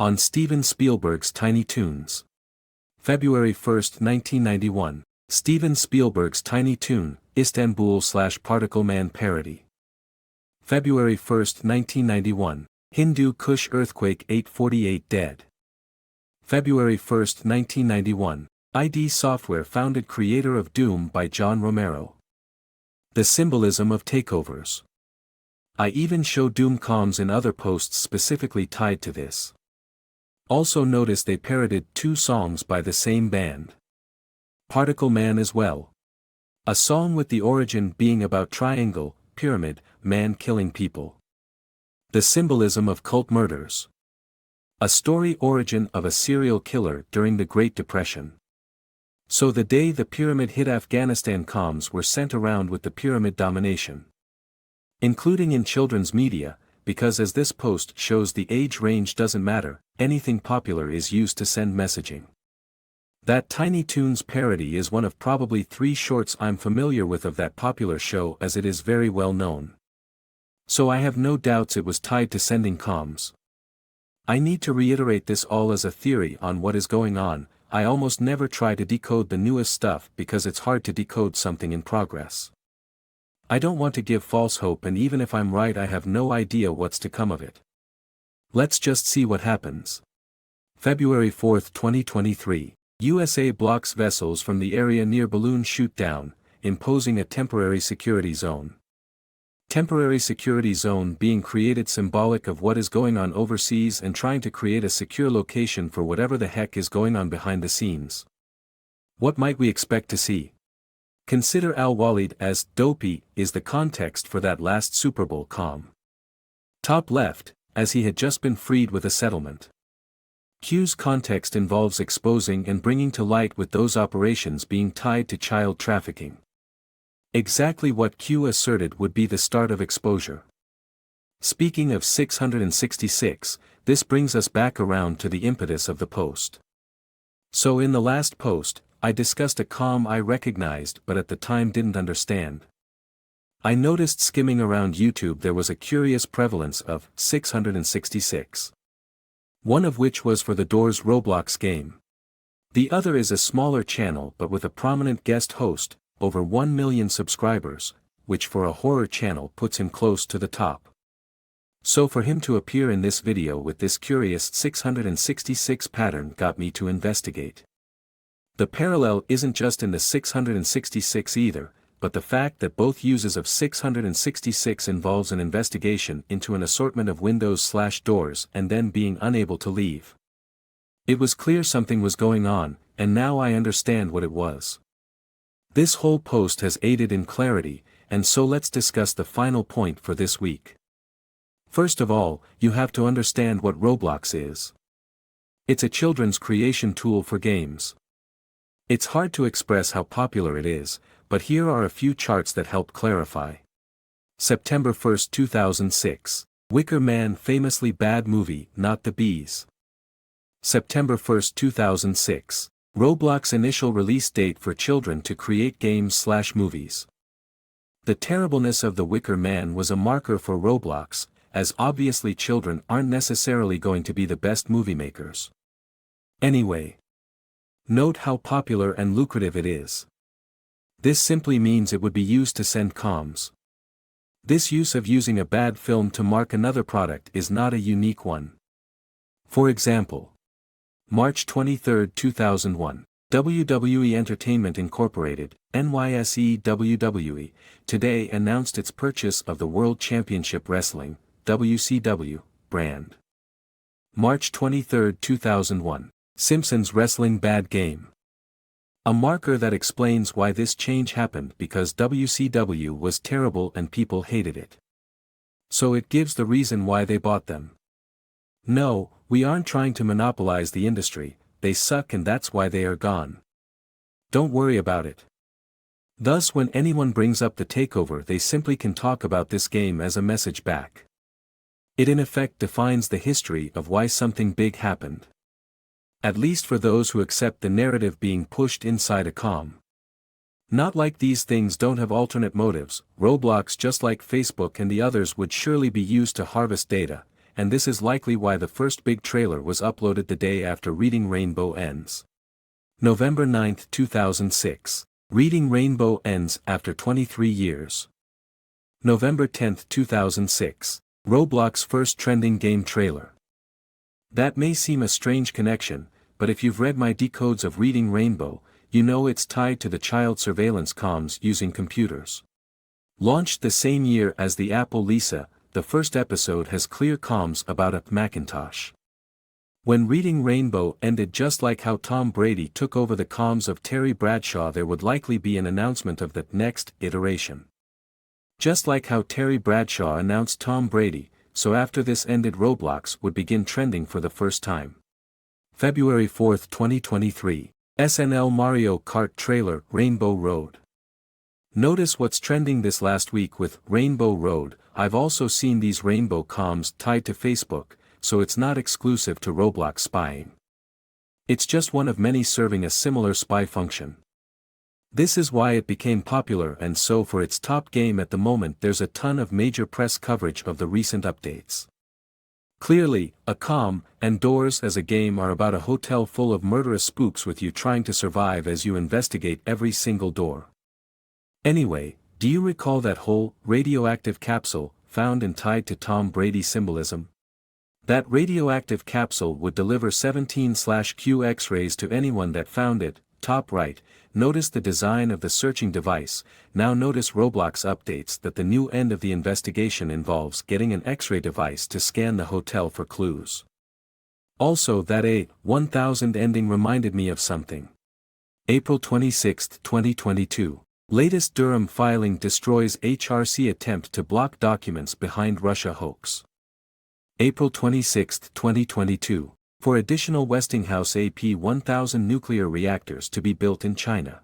On Steven Spielberg's Tiny Toons. February 1, 1991, Steven Spielberg's Tiny Toon, Istanbul/Particle Man parody. February 1, 1991, Hindu Kush earthquake 848 dead. February 1, 1991, ID Software founded creator of Doom by John Romero. The symbolism of takeovers. I even show Doom comms in other posts specifically tied to this. Also notice they parodied 2 songs by the same band. Particle Man as well. A song with the origin being about triangle, pyramid, man killing people. The symbolism of cult murders. A story origin of a serial killer during the Great Depression. So the day the pyramid hit Afghanistan, comms were sent around with the pyramid domination. Including in children's media, because as this post shows the age range doesn't matter, anything popular is used to send messaging. That Tiny Toons parody is one of probably 3 shorts I'm familiar with of that popular show, as it is very well known. So I have no doubts it was tied to sending comms. I need to reiterate this all as a theory on what is going on. I almost never try to decode the newest stuff because it's hard to decode something in progress. I don't want to give false hope, and even if I'm right I have no idea what's to come of it. Let's just see what happens. February 4, 2023, USA blocks vessels from the area near balloon shoot down, imposing a temporary security zone. Temporary security zone being created symbolic of what is going on overseas and trying to create a secure location for whatever the heck is going on behind the scenes. What might we expect to see? Consider Al-Walid as dopey is the context for that last Super Bowl comm. Top left, as he had just been freed with a settlement. Q's context involves exposing and bringing to light with those operations being tied to child trafficking. Exactly what Q asserted would be the start of exposure. Speaking of 666, this brings us back around to the impetus of the post. So in the last post, I discussed a comm I recognized but at the time didn't understand. I noticed skimming around YouTube there was a curious prevalence of 666. One of which was for the Doors Roblox game. The other is a smaller channel but with a prominent guest host, over 1 million subscribers, which for a horror channel puts him close to the top. So for him to appear in this video with this curious 666 pattern got me to investigate. The parallel isn't just in the 666 either, but the fact that both uses of 666 involves an investigation into an assortment of windows/doors and then being unable to leave. It was clear something was going on, and now I understand what it was. This whole post has aided in clarity, and so let's discuss the final point for this week. First of all, you have to understand what Roblox is. It's a children's creation tool for games. It's hard to express how popular it is, but here are a few charts that help clarify. September 1, 2006. Wicker Man famously bad movie, not the bees. September 1, 2006. Roblox initial release date for children to create games/movies. The terribleness of the Wicker Man was a marker for Roblox, as obviously children aren't necessarily going to be the best movie makers. Anyway. Note how popular and lucrative it is. This simply means it would be used to send comms. This use of using a bad film to mark another product is not a unique one. For example, March 23, 2001, WWE Entertainment Incorporated, NYSE WWE, today announced its purchase of the World Championship Wrestling, WCW, brand. March 23, 2001, Simpsons Wrestling Bad Game. A marker that explains why this change happened because WCW was terrible and people hated it. So it gives the reason why they bought them. No, we aren't trying to monopolize the industry, they suck and that's why they are gone. Don't worry about it. Thus when anyone brings up the takeover they simply can talk about this game as a message back. It in effect defines the history of why something big happened. At least for those who accept the narrative being pushed inside a comm. Not like these things don't have alternate motives, Roblox just like Facebook and the others would surely be used to harvest data, and this is likely why the first big trailer was uploaded the day after Reading Rainbow ends. November 9, 2006. Reading Rainbow ends after 23 years. November 10, 2006. Roblox first trending game trailer. That may seem a strange connection, but if you've read my decodes of Reading Rainbow, you know it's tied to the child surveillance comms using computers. Launched the same year as the Apple Lisa, the first episode has clear comms about a Macintosh. When Reading Rainbow ended just like how Tom Brady took over the comms of Terry Bradshaw, there would likely be an announcement of the next iteration. Just like how Terry Bradshaw announced Tom Brady, so after this ended Roblox would begin trending for the first time. February 4, 2023. SNL Mario Kart trailer Rainbow Road. Notice what's trending this last week with Rainbow Road. I've also seen these rainbow comms tied to Facebook, so it's not exclusive to Roblox spying. It's just one of many serving a similar spy function. This is why it became popular, and so for its top game at the moment there's a ton of major press coverage of the recent updates. Clearly, a comm and Doors as a game are about a hotel full of murderous spooks with you trying to survive as you investigate every single door. Anyway, do you recall that whole radioactive capsule found and tied to Tom Brady symbolism? That radioactive capsule would deliver 17/Q X-rays to anyone that found it. Top right, notice the design of the searching device. Now notice Roblox updates that the new end of the investigation involves getting an X-ray device to scan the hotel for clues. Also that A1000 ending reminded me of something. April 26, 2022. Latest Durham filing destroys HRC attempt to block documents behind Russia hoax. April 26, 2022. For additional Westinghouse AP1000 nuclear reactors to be built in China.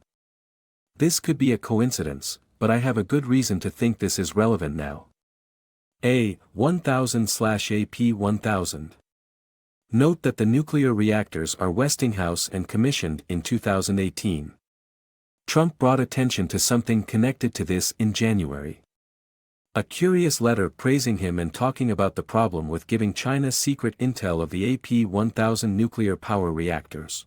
This could be a coincidence, but I have a good reason to think this is relevant now. A1000/AP1000. Note that the nuclear reactors are Westinghouse and commissioned in 2018. Trump brought attention to something connected to this in January. A curious letter praising him and talking about the problem with giving China secret intel of the AP1000 nuclear power reactors.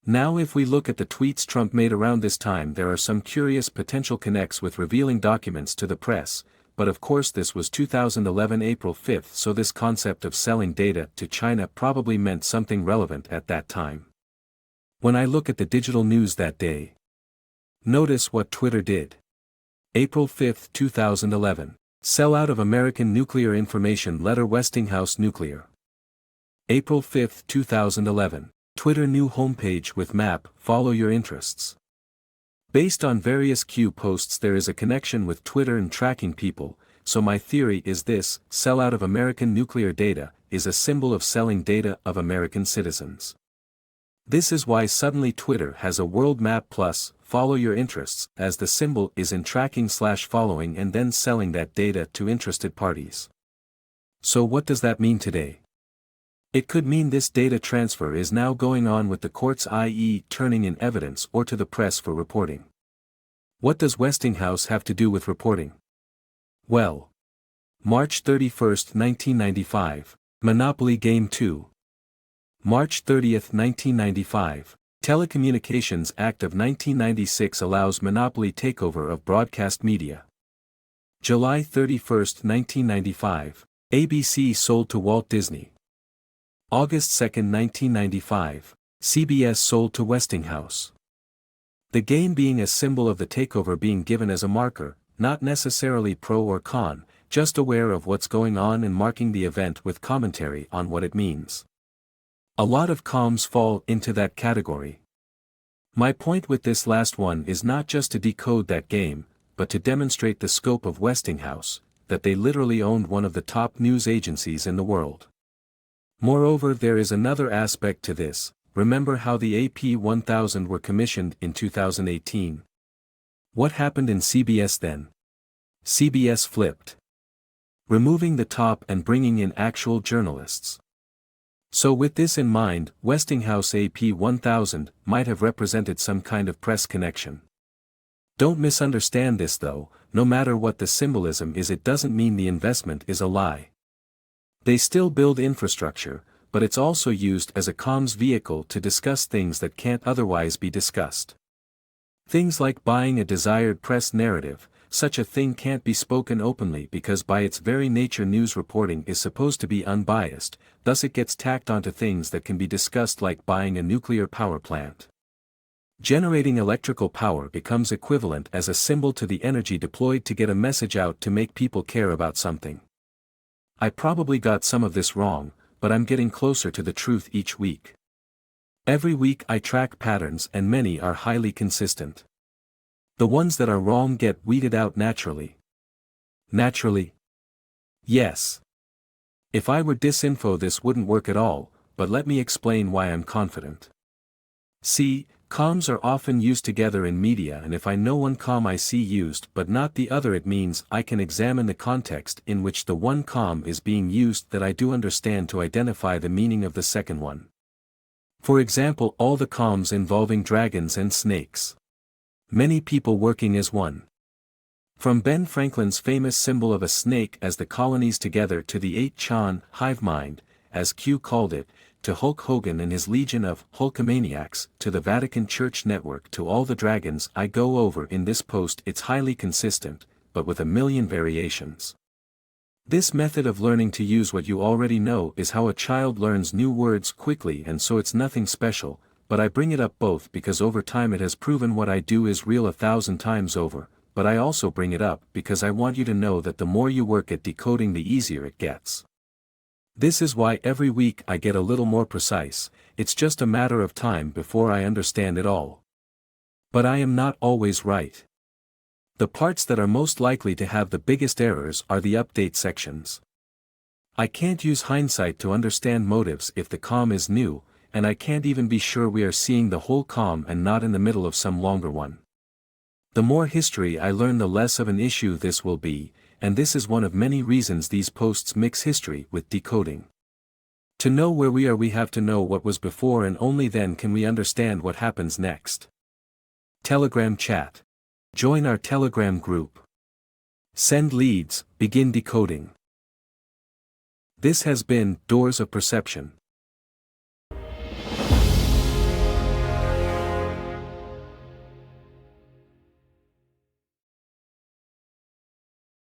Now if we look at the tweets Trump made around this time, there are some curious potential connects with revealing documents to the press, but of course this was 2011 April 5, so this concept of selling data to China probably meant something relevant at that time. When I look at the digital news that day, notice what Twitter did. April 5, 2011. Sellout of American nuclear information letter Westinghouse Nuclear. April 5, 2011. Twitter new homepage with map, follow your interests. Based on various Q posts there is a connection with Twitter and tracking people, so my theory is this: sellout of American nuclear data is a symbol of selling data of American citizens. This is why suddenly Twitter has a world map plus, follow your interests, as the symbol is in tracking/following and then selling that data to interested parties. So what does that mean today? It could mean this data transfer is now going on with the courts, i.e. turning in evidence, or to the press for reporting. What does Westinghouse have to do with reporting? Well, March 31, 1995, Monopoly Game 2. March 30, 1995, Telecommunications Act of 1996 allows monopoly takeover of broadcast media. July 31, 1995, ABC sold to Walt Disney. August 2, 1995, CBS sold to Westinghouse. The game being a symbol of the takeover being given as a marker, not necessarily pro or con, just aware of what's going on and marking the event with commentary on what it means. A lot of comms fall into that category. My point with this last one is not just to decode that game, but to demonstrate the scope of Westinghouse, that they literally owned one of the top news agencies in the world. Moreover, there is another aspect to this. Remember how the AP1000 were commissioned in 2018? What happened in CBS then? CBS flipped. Removing the top and bringing in actual journalists. So with this in mind, Westinghouse AP1000 might have represented some kind of press connection. Don't misunderstand this though, no matter what the symbolism is, it doesn't mean the investment is a lie. They still build infrastructure, but it's also used as a comms vehicle to discuss things that can't otherwise be discussed. Things like buying a desired press narrative. Such a thing can't be spoken openly because by its very nature news reporting is supposed to be unbiased, thus it gets tacked onto things that can be discussed, like buying a nuclear power plant. Generating electrical power becomes equivalent as a symbol to the energy deployed to get a message out to make people care about something. I probably got some of this wrong, but I'm getting closer to the truth each week. Every week I track patterns and many are highly consistent. The ones that are wrong get weeded out naturally. Naturally? Yes. If I were disinfo this wouldn't work at all, but let me explain why I'm confident. See, comms are often used together in media, and if I know one comm I see used but not the other, it means I can examine the context in which the one comm is being used that I do understand to identify the meaning of the second one. For example, all the comms involving dragons and snakes. Many people working as one. From Ben Franklin's famous symbol of a snake as the colonies together to the 8chan hive mind, as Q called it, to Hulk Hogan and his legion of Hulkamaniacs, to the Vatican Church network, to all the dragons I go over in this post, it's highly consistent, but with a million variations. This method of learning to use what you already know is how a child learns new words quickly, and so it's nothing special. But I bring it up both because over time it has proven what I do is real 1,000 times over, but I also bring it up because I want you to know that the more you work at decoding the easier it gets. This is why every week I get a little more precise, it's just a matter of time before I understand it all. But I am not always right. The parts that are most likely to have the biggest errors are the update sections. I can't use hindsight to understand motives if the comm is new, and I can't even be sure we are seeing the whole comm and not in the middle of some longer one. The more history I learn, the less of an issue this will be, and this is one of many reasons these posts mix history with decoding. To know where we are, we have to know what was before, and only then can we understand what happens next. Telegram chat. Join our Telegram group. Send leads, begin decoding. This has been Doors of Perception.